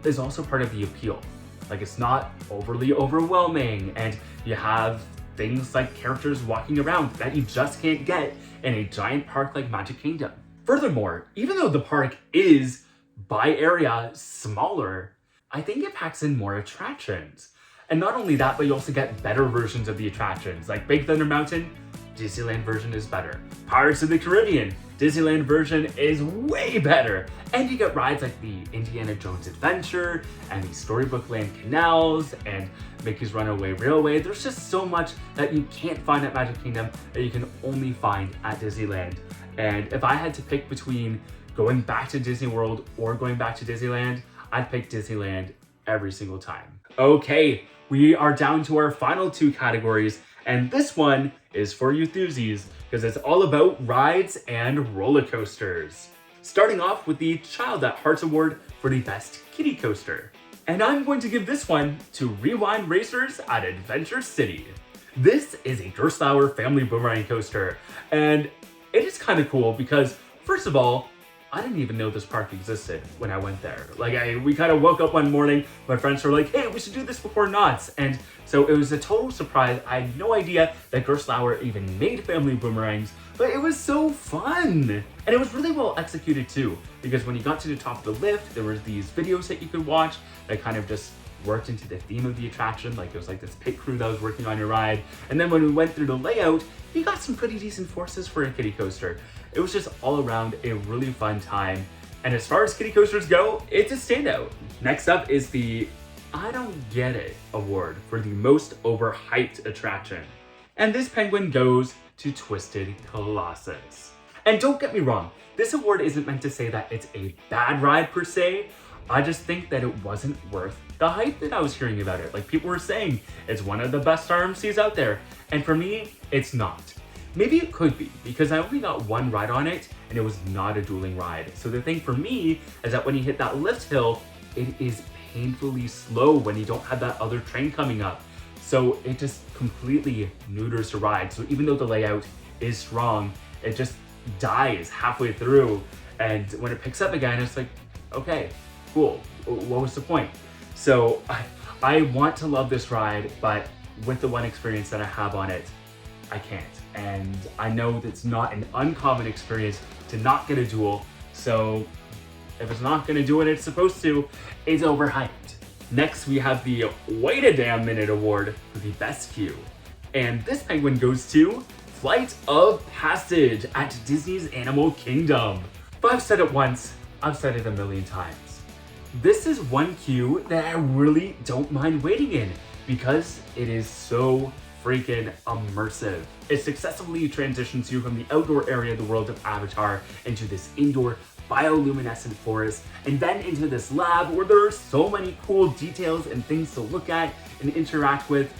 is also part of the appeal. Like, it's not overly overwhelming, and you have things like characters walking around that you just can't get in a giant park like Magic Kingdom. Furthermore, even though the park is, by area, smaller, I think it packs in more attractions. And not only that, but you also get better versions of the attractions. Like Big Thunder Mountain, Disneyland version is better. Pirates of the Caribbean, Disneyland version is way better. And you get rides like the Indiana Jones Adventure and the Storybook Land Canals and Mickey's Runaway Railway. There's just so much that you can't find at Magic Kingdom that you can only find at Disneyland. And if I had to pick between going back to Disney World or going back to Disneyland, I'd pick Disneyland every single time. Okay, we are down to our final 2 categories, and this one is for you enthusiasts because it's all about rides and roller coasters. Starting off with the Child at Heart Award for the best kiddie coaster. And I'm going to give this one to Rewind Racers at Adventure City. This is a Gerstlauer family boomerang coaster, and it is kind of cool because, first of all, I didn't even know this park existed when I went there. Like, we kind of woke up one morning, my friends were like, hey, we should do this before Knott's. And so it was a total surprise. I had no idea that Gerstlauer even made family boomerangs, but it was so fun. And it was really well executed too, because when you got to the top of the lift, there were these videos that you could watch that kind of just worked into the theme of the attraction. Like, there was like this pit crew that was working on your ride. And then when we went through the layout, you got some pretty decent forces for a kiddie coaster. It was just all around a really fun time. And as far as kiddie coasters go, it's a standout. Next up is the I Don't Get It award for the most overhyped attraction. And this penguin goes to Twisted Colossus. And don't get me wrong, this award isn't meant to say that it's a bad ride per se. I just think that it wasn't worth the hype that I was hearing about it. Like, people were saying it's one of the best RMCs out there. And for me, it's not. Maybe it could be, because I only got one ride on it, and it was not a dueling ride. So the thing for me is that when you hit that lift hill, it is painfully slow when you don't have that other train coming up. So it just completely neuters the ride. So even though the layout is strong, it just dies halfway through. And when it picks up again, it's like, okay, cool. What was the point? So I want to love this ride, but with the one experience that I have on it, I can't. And I know that's not an uncommon experience to not get a duel. So if it's not gonna do what it's supposed to, it's overhyped. Next, we have the Wait a Damn Minute Award for the best queue. And this penguin goes to Flight of Passage at Disney's Animal Kingdom. If I've said it once, I've said it a million times. This is one queue that I really don't mind waiting in because it is so freaking immersive. It successfully transitions you from the outdoor area of the world of Avatar into this indoor bioluminescent forest, and then into this lab where there are so many cool details and things to look at and interact with.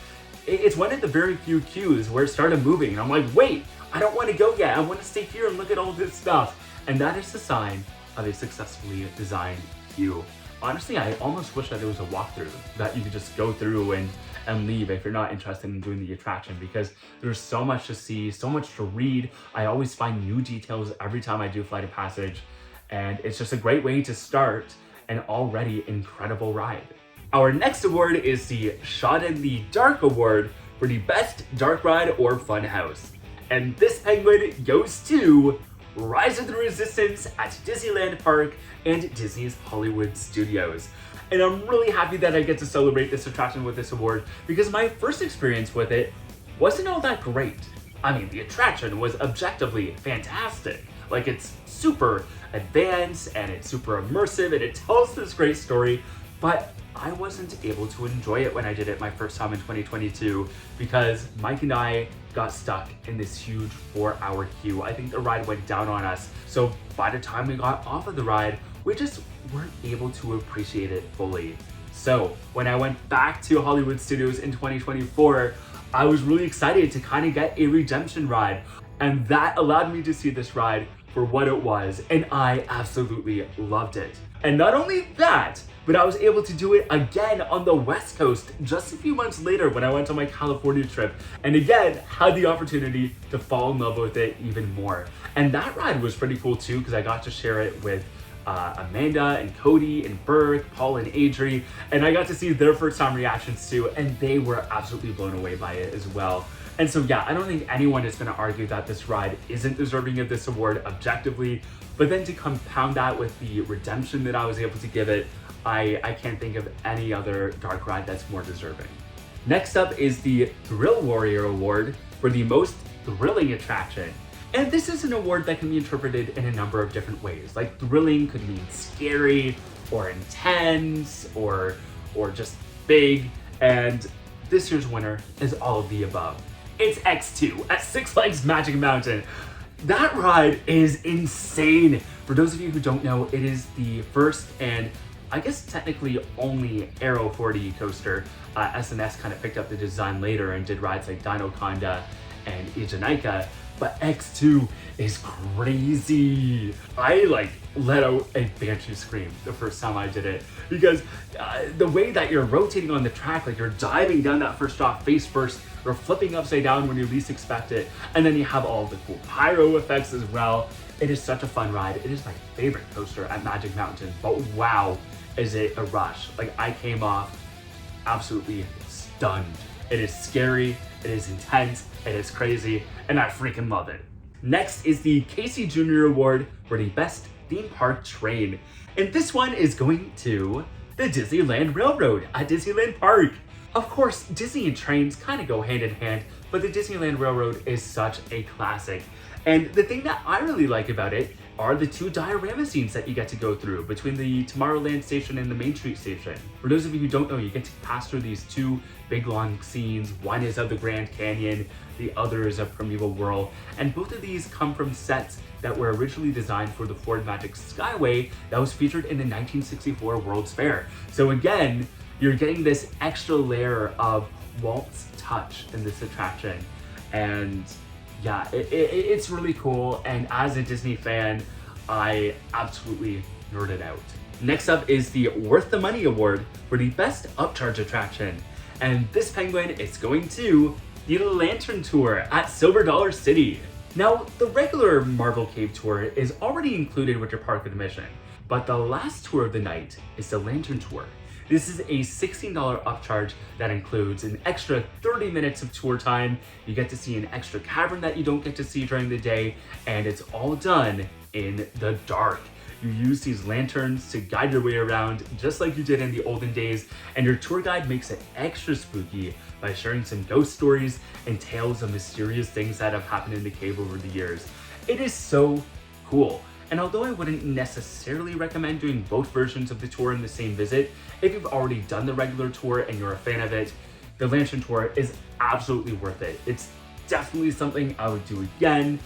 It's one of the very few queues where it started moving, and I'm like, wait, I don't want to go yet. I want to stay here and look at all this stuff. And that is the sign of a successfully designed queue. Honestly, I almost wish that there was a walkthrough that you could just go through and leave if you're not interested in doing the attraction, because there's so much to see, so much to read. I always find new details every time I do Flight of Passage, and it's just a great way to start an already incredible ride. Our next award is the Shot in the Dark Award for the best dark ride or fun house. And this penguin goes to Rise of the Resistance at Disneyland Park and Disney's Hollywood Studios. And I'm really happy that I get to celebrate this attraction with this award because my first experience with it wasn't all that great. I mean, the attraction was objectively fantastic. Like, it's super advanced and it's super immersive and it tells this great story, but I wasn't able to enjoy it when I did it my first time in 2022 because Mike and I got stuck in this huge 4-hour queue. I think the ride went down on us. So by the time we got off of the ride, we just weren't able to appreciate it fully. So when I went back to Hollywood Studios in 2024, I was really excited to kind of get a redemption ride. And that allowed me to see this ride for what it was, and I absolutely loved it. And not only that, but I was able to do it again on the West Coast just a few months later when I went on my California trip, and again had the opportunity to fall in love with it even more. And that ride was pretty cool too because I got to share it with Amanda and Cody and Berg, Paul and Adri, and I got to see their first time reactions too, and they were absolutely blown away by it as well. And so yeah, I don't think anyone is going to argue that this ride isn't deserving of this award objectively, but then to compound that with the redemption that I was able to give it, I can't think of any other dark ride that's more deserving. Next up is the Thrill Warrior Award for the most thrilling attraction. And this is an award that can be interpreted in a number of different ways. Like, thrilling could mean scary or intense or just big. And this year's winner is all of the above. It's X2 at Six Flags Magic Mountain. That ride is insane. For those of you who don't know, it is the first and I guess technically only Aero 4D coaster. S&S kind of picked up the design later and did rides like Dinoconda and Ijanika, but X2 is crazy. I let out a banshee scream the first time I did it because the way that you're rotating on the track, like you're diving down that first drop face first, or flipping upside down when you least expect it, and then you have all the cool pyro effects as well. It is such a fun ride. It is my favorite coaster at Magic Mountain, but wow, is it a rush. Like, I came off absolutely stunned. It is scary, it is intense, it is crazy, and I freaking love it. Next is the Casey Jr. Award for the best theme park train. And this one is going to the Disneyland Railroad at Disneyland Park. Of course, Disney and trains kind of go hand in hand, but the Disneyland Railroad is such a classic. And the thing that I really like about it are the two diorama scenes that you get to go through between the Tomorrowland station and the Main Street station. For those of you who don't know, you get to pass through these two big long scenes. One is of the Grand Canyon, the other is of Primeval Whirl. And both of these come from sets that were originally designed for the Ford Magic Skyway that was featured in the 1964 World's Fair. So again, you're getting this extra layer of Walt's touch in this attraction. And yeah, it's really cool. And as a Disney fan, I absolutely nerded out. Next up is the Worth the Money Award for the Best Upcharge Attraction. And this penguin is going to the Lantern Tour at Silver Dollar City. Now, the regular Marvel Cave Tour is already included with your park admission, but the last tour of the night is the Lantern Tour. This is a $16 upcharge that includes an extra 30 minutes of tour time. You get to see an extra cavern that you don't get to see during the day, and it's all done in the dark. You use these lanterns to guide your way around just like you did in the olden days, and your tour guide makes it extra spooky by sharing some ghost stories and tales of mysterious things that have happened in the cave over the years. It is so cool. And although I wouldn't necessarily recommend doing both versions of the tour in the same visit, if you've already done the regular tour and you're a fan of it, the Lantern Tour is absolutely worth it. It's definitely something I would do again,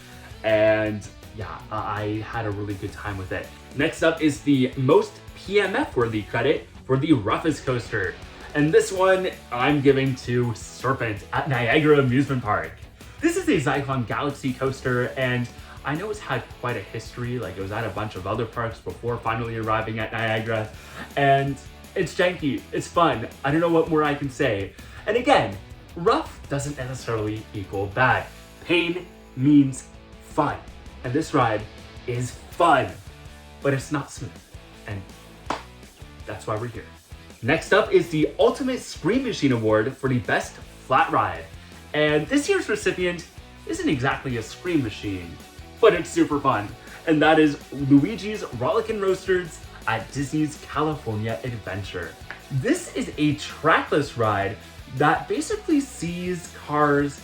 and yeah, I had a really good time with it. Next up is the most PMF worthy credit for the roughest coaster. And this one I'm giving to Serpent at Niagara Amusement Park. This is a Zyklon Galaxy coaster, and I know it's had quite a history, like it was at a bunch of other parks before finally arriving at Niagara, and it's janky, it's fun, I don't know what more I can say. And again, rough doesn't necessarily equal bad. Pain means fun, and this ride is fun, but it's not smooth, and that's why we're here. Next up is the Ultimate Scream Machine Award for the Best Flat Ride. And this year's recipient isn't exactly a scream machine, but it's super fun. And that is Luigi's Rollickin' Roasters at Disney's California Adventure. This is a trackless ride that basically sees cars,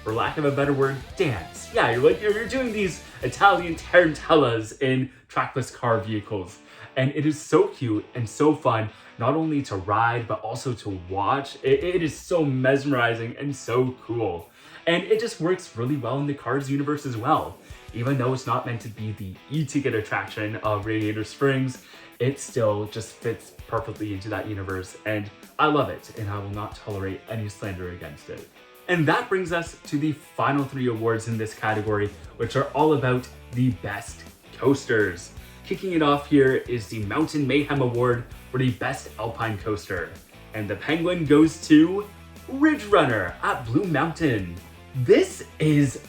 for lack of a better word, dance. Yeah, you're doing these Italian tarantellas in trackless car vehicles. And it is so cute and so fun, not only to ride, but also to watch. It is so mesmerizing and so cool. And it just works really well in the Cars universe as well. Even though it's not meant to be the e-ticket attraction of Radiator Springs, it still just fits perfectly into that universe. And I love it, and I will not tolerate any slander against it. And that brings us to the final 3 awards in this category, which are all about the best coasters. Kicking it off here is the Mountain Mayhem Award for the Best Alpine Coaster. And the penguin goes to Ridge Runner at Blue Mountain. This is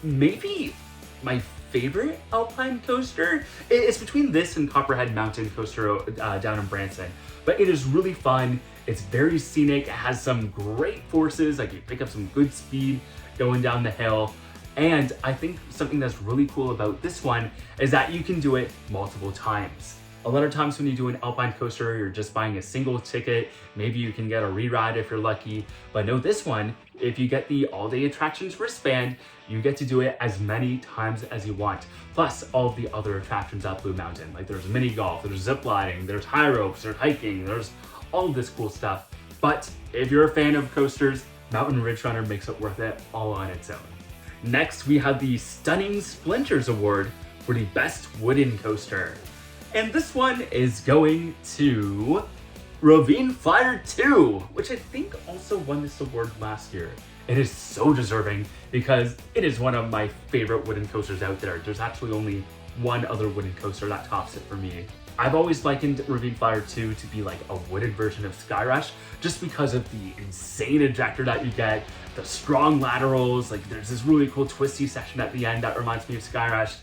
maybe my favorite alpine coaster. It's between this and Copperhead Mountain Coaster down in Branson. But it is really fun. It's very scenic. It has some great forces. Like you pick up some good speed going down the hill. And I think something that's really cool about this one is that you can do it multiple times. A lot of times when you do an alpine coaster, you're just buying a single ticket. Maybe you can get a re-ride if you're lucky. But no, this one, if you get the all-day attractions wristband, you get to do it as many times as you want. Plus all of the other attractions at Blue Mountain. Like there's mini golf, there's zip lining, there's high ropes, there's hiking, there's all of this cool stuff. But if you're a fan of coasters, Mountain Ridge Runner makes it worth it all on its own. Next, we have the Stunning Splinters Award for the Best Wooden Coaster. And this one is going to Ravine Flyer 2, which I think also won this award last year. It is so deserving because it is one of my favorite wooden coasters out there. There's actually only one other wooden coaster that tops it for me. I've always likened Ravine Flyer 2 to be like a wooded version of Sky Rush just because of the insane ejector that you get, the strong laterals, like there's this really cool twisty section at the end that reminds me of Sky Rush.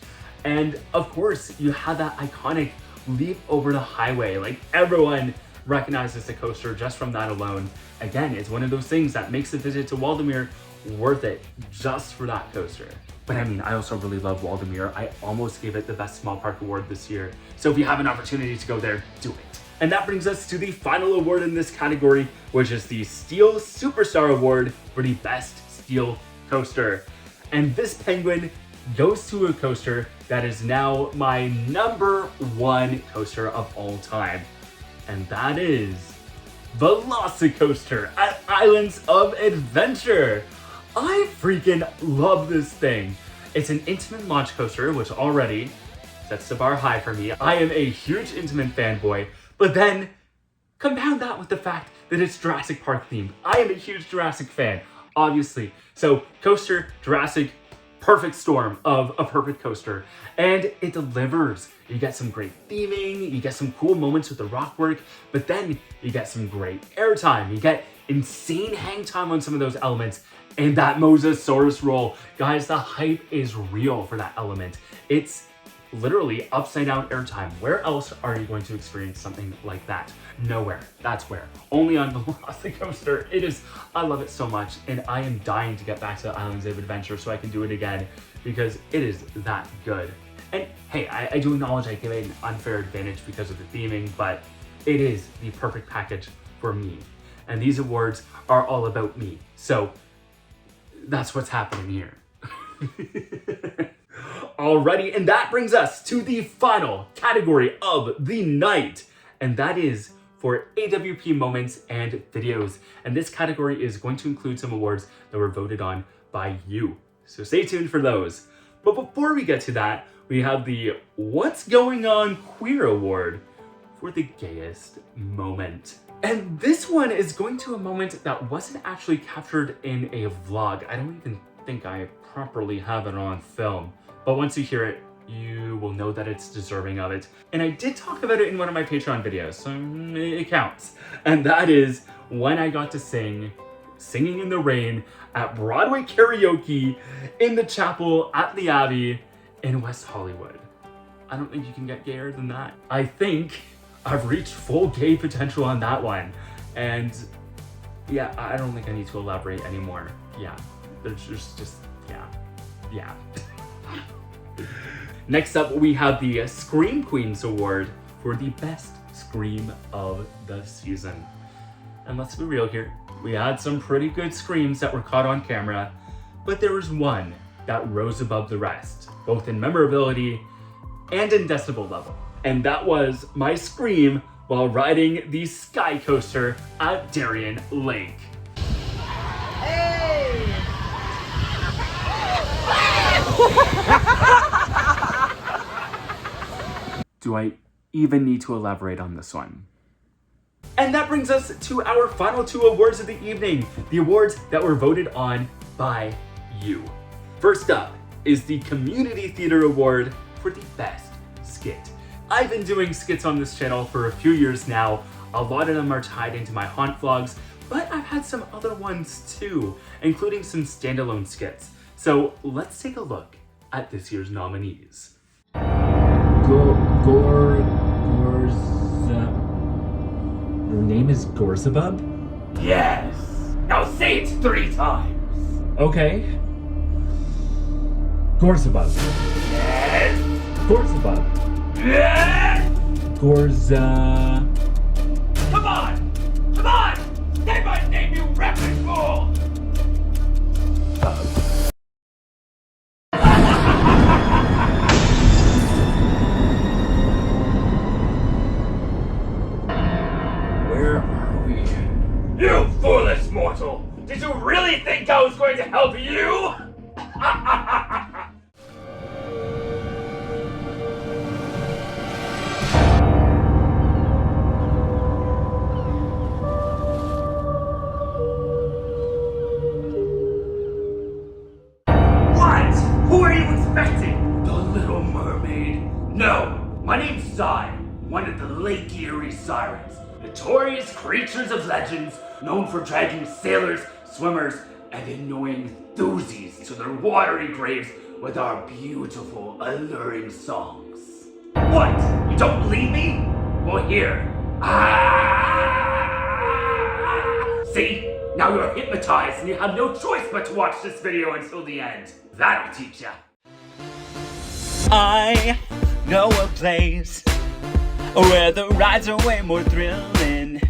And of course, you have that iconic leap over the highway. Like everyone recognizes the coaster just from that alone. Again, it's one of those things that makes the visit to Waldameer worth it just for that coaster. But I mean, I also really love Waldameer. I almost gave it the Best Small Park Award this year. So if you have an opportunity to go there, do it. And that brings us to the final award in this category, which is the Steel Superstar Award for the Best Steel Coaster. And this penguin goes to a coaster that is now my #1 coaster of all time. And that is Velocicoaster at Islands of Adventure. I freaking love this thing. It's an Intamin launch coaster, which already sets the bar high for me. I am a huge Intamin fanboy, but then compound that with the fact that it's Jurassic Park themed. I am a huge Jurassic fan, obviously. So coaster, Jurassic, perfect storm of a perfect coaster, and it delivers. You get some great theming, you get some cool moments with the rock work, but then you get some great airtime. You get insane hang time on some of those elements, and that Mosasaurus roll. Guys, the hype is real for that element. It's literally upside down airtime. Where else are you going to experience something like that? Nowhere. That's where. Only on Velocicoaster. It is, I love it so much, and I am dying to get back to Islands of Adventure so I can do it again, because it is that good. And hey, I do acknowledge I give it an unfair advantage because of the theming, but it is the perfect package for me. And these awards are all about me. So that's what's happening here. Alrighty, and that brings us to the final category of the night, and that is for AWP Moments and Videos. And this category is going to include some awards that were voted on by you. So stay tuned for those. But before we get to that, we have the What's Going On Queer Award for the gayest moment. And this one is going to a moment that wasn't actually captured in a vlog. I don't even think I properly have it on film. But once you hear it, you will know that it's deserving of it. And I did talk about it in one of my Patreon videos, so it counts. And that is when I got to sing Singing in the Rain at Broadway karaoke in the chapel at the Abbey in West Hollywood. I don't think you can get gayer than that. I think I've reached full gay potential on that one. And yeah, I don't think I need to elaborate anymore. Yeah, there's just, yeah. Next up, we have the Scream Queens Award for the best scream of the season. And let's be real here, we had some pretty good screams that were caught on camera, but there was one that rose above the rest, both in memorability and in decibel level. And that was my scream while riding the Sky Coaster at Darien Lake. Hey! Do I even need to elaborate on this one? And that brings us to our final two awards of the evening, the awards that were voted on by you. First up is the Community Theater Award for the best skit. I've been doing skits on this channel for a few years now. A lot of them are tied into my haunt vlogs, but I've had some other ones too, including some standalone skits. So let's take a look at this year's nominees. Your name is Gorzabub? Yes! Now say it 3 times! Okay. Gorzabub. Yes! Gorzabub. Yes! Gorza... Come on! Come on! Say my name, you rapid fool! Where are we? You foolish mortal! Did you really think I was going to help you? What? Who are you expecting? The Little Mermaid? No, my name's Sai, one of the Lake Erie Sirens. Notorious creatures of legends, known for dragging sailors, swimmers, and annoying enthusiasts to their watery graves with our beautiful, alluring songs. What? You don't believe me? Well, here. See? Now you're hypnotized and you have no choice but to watch this video until the end. That'll teach ya. I know a place where the rides are way more thrilling,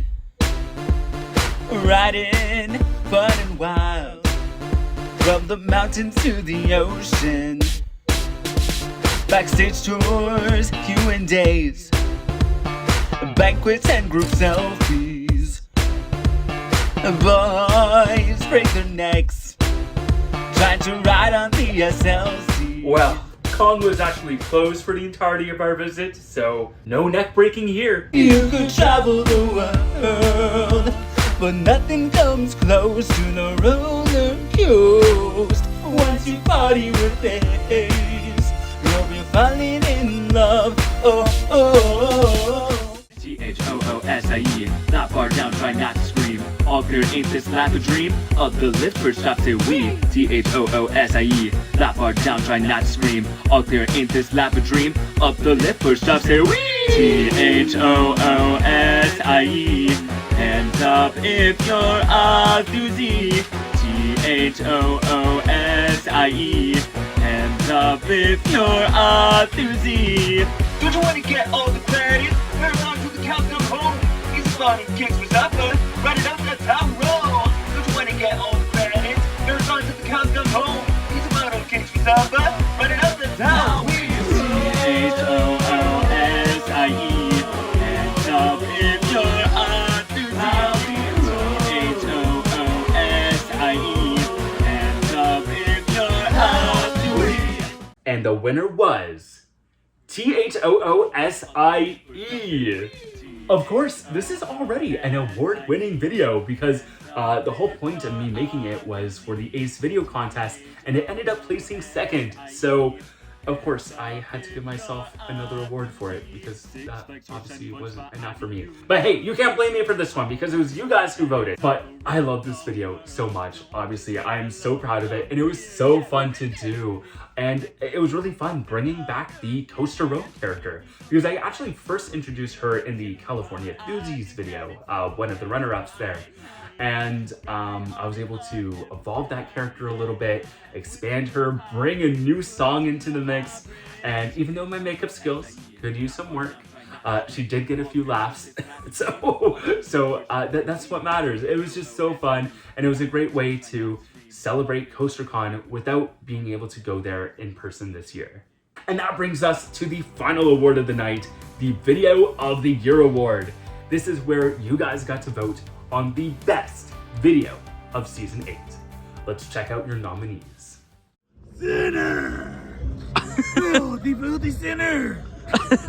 riding fun and wild, from the mountains to the ocean, backstage tours, Q&As, banquets and group selfies. Boys break their necks trying to ride on the SLC. Well, Kong was actually closed for the entirety of our visit, so no neck breaking here. You could travel the world, but nothing comes close to the roller coaster. once you party with this, you'll be falling in love. Oh, oh, oh, oh. THOOSIE, that bar down, try not to scream. All clear, ain't this life a dream? Up the lift, first stop, say we. THOOSIE, that bar down, try not to scream. All clear, ain't this life a dream? Up the lift, first stop, say we. THOOSIE, hands up if you're a doozy. THOOSIE, hands up if you're a doozy. Don't you want to get all the credit? We're on to the countdown home. He's spawning kicks with supper. Run it up the town roll. Don't you want to get all the credit? We're on to the countdown home. He's spawning kicks with supper. Run it up the town. THOOSIE, hands up if you're a doozy. THOOSIE, hands up if you're a doozy. And the winner was THOOSIE. Of course, this is already an award-winning video because the whole point of me making it was for the Ace Video Contest, and it ended up placing second. So, of course, I had to give myself another award for it because that obviously wasn't enough for me. But hey, you can't blame me for this one because it was you guys who voted. But I love this video so much. Obviously, I am so proud of it, and it was so fun to do. And it was really fun bringing back the Toaster Road character because I actually first introduced her in the California Doozies video, one of the runner-ups there. And I was able to evolve that character a little bit, expand her, bring a new song into the mix. And even though my makeup skills could use some work, she did get a few laughs. so that's what matters. It was just so fun. And it was a great way to celebrate CoasterCon without being able to go there in person this year. And that brings us to the final award of the night, the Video of the Year Award. This is where you guys got to vote on the best video of Season 8. Let's check out your nominees. Sinner! Filthy, filthy sinner!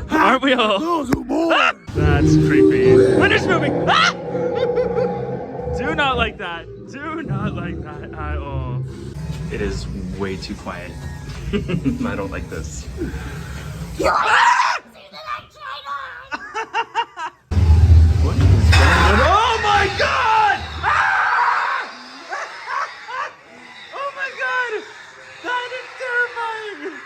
Aren't we all? Those who mourn! That's creepy. Winner's moving! Ah! Do not like that. Do not like that at all. It is way too quiet. I don't like this. What is going on? Oh my god! Ah! Oh my god! That is terrifying!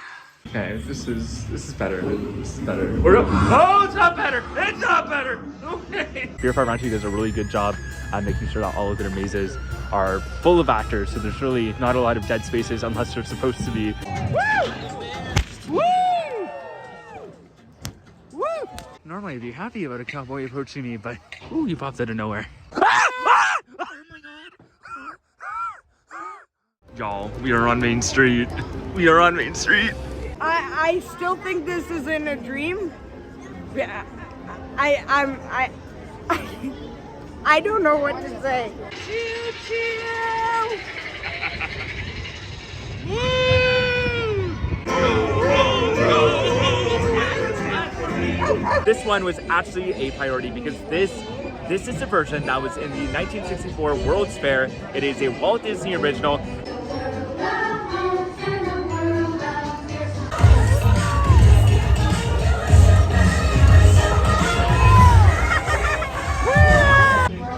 Okay, this is better. This is better. Oh, it's not better! It's not better! Okay. Fear Farm actually does a really good job at making sure that all of their mazes are full of actors, so there's really not a lot of dead spaces unless they're supposed to be. Woo! Woo! Woo! Normally I'd be happy about a cowboy approaching me, but ooh, he pops out of nowhere. Y'all, we are on Main Street. We are on Main Street. I still think this is in a dream. I don't know what to say. Choo choo! This one was actually a priority because this is a version that was in the 1964 World's Fair. It is a Walt Disney original.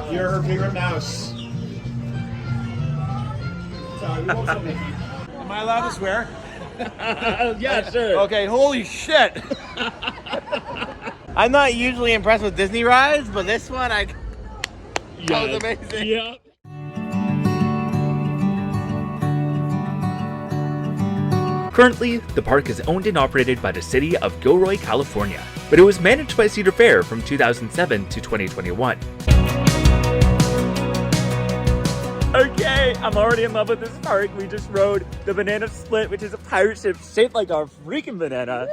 You're her favorite mouse. Sorry, we won't Mickey. Am I allowed to swear? Yeah, sure. Okay, holy shit. I'm not usually impressed with Disney rides, but this one, that was amazing. Yeah. Currently, the park is owned and operated by the city of Gilroy, California, but it was managed by Cedar Fair from 2007 to 2021. Okay, I'm already in love with this park. We just rode the Banana Split, which is a pirate ship shaped like a freaking banana.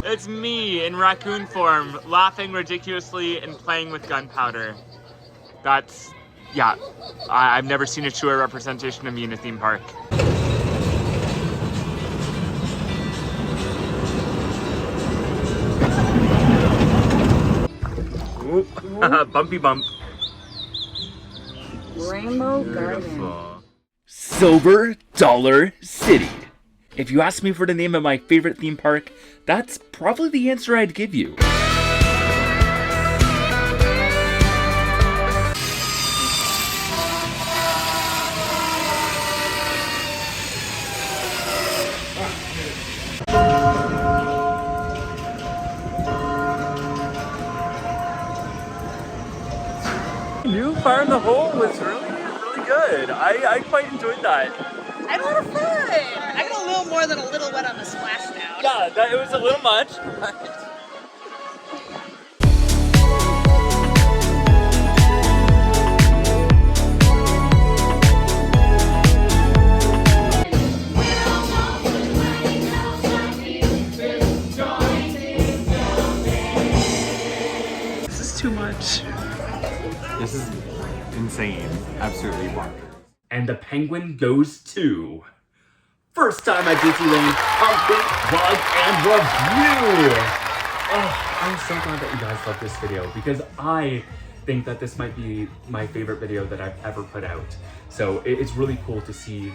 It's me in raccoon form, laughing ridiculously and playing with gunpowder. That's, yeah, I've never seen a truer representation of me in a theme park. Oop. Bumpy bump. Rainbow Garden. Beautiful. Silver Dollar City. If you ask me for the name of my favorite theme park, that's probably the answer I'd give you. New Fire in the Hole was really good. I quite enjoyed that. I had a lot of fun. I got a little more than a little wet on the splashdown. Yeah, it was a little much. This is too much. This is insane. Absolutely bonkers. And the penguin goes to first time at Disneyland, update, vlog, and review. Oh, I'm so glad that you guys love this video because I think that this might be my favorite video that I've ever put out. So it's really cool to see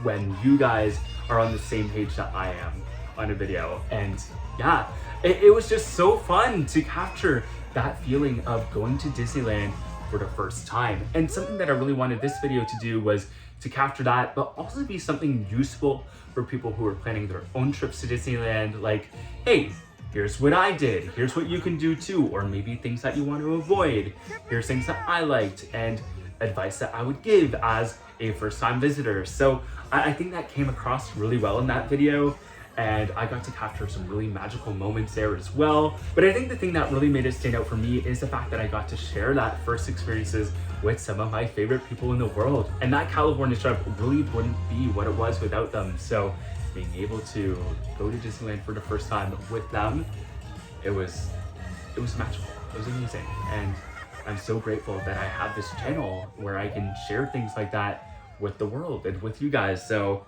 when you guys are on the same page that I am on a video. And yeah, it was just so fun to capture that feeling of going to Disneyland for the first time. And something that I really wanted this video to do was to capture that, but also be something useful for people who are planning their own trips to Disneyland. Like, hey, here's what I did. Here's what you can do too. Or maybe things that you want to avoid. Here's things that I liked and advice that I would give as a first-time visitor. So I think that came across really well in that video. And I got to capture some really magical moments there as well. But I think the thing that really made it stand out for me is the fact that I got to share that first experiences with some of my favorite people in the world. And that California trip really wouldn't be what it was without them. So being able to go to Disneyland for the first time with them, it was magical. It was amazing. And I'm so grateful that I have this channel where I can share things like that with the world and with you guys. So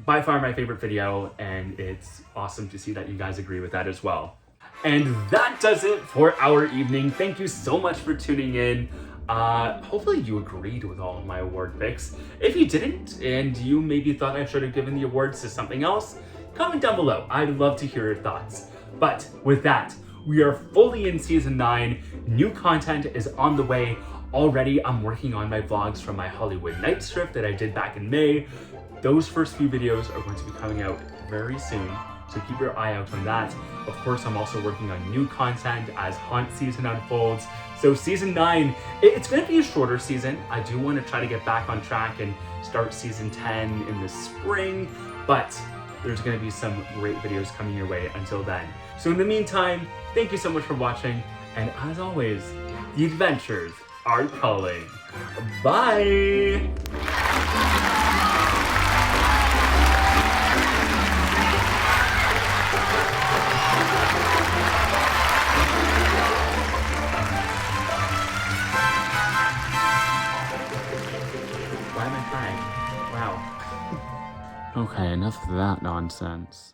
by far my favorite video, and it's awesome to see that you guys agree with that as well. And that does it for our evening. Thank you so much for tuning in. Hopefully you agreed with all of my award picks. If you didn't, and you maybe thought I should have given the awards to something else, comment down below. I'd love to hear your thoughts. But with that, we are fully in season 9. New content is on the way. Already, I'm working on my vlogs from my Hollywood Nights trip that I did back in May. Those first few videos are going to be coming out very soon, so keep your eye out on that. Of course, I'm also working on new content as Haunt season unfolds. So season 9, it's going to be a shorter season. I do want to try to get back on track and start season 10 in the spring, but there's going to be some great videos coming your way until then. So in the meantime, thank you so much for watching, and as always, the adventures are calling. Bye! Why am I crying? Wow. Okay, enough of that nonsense.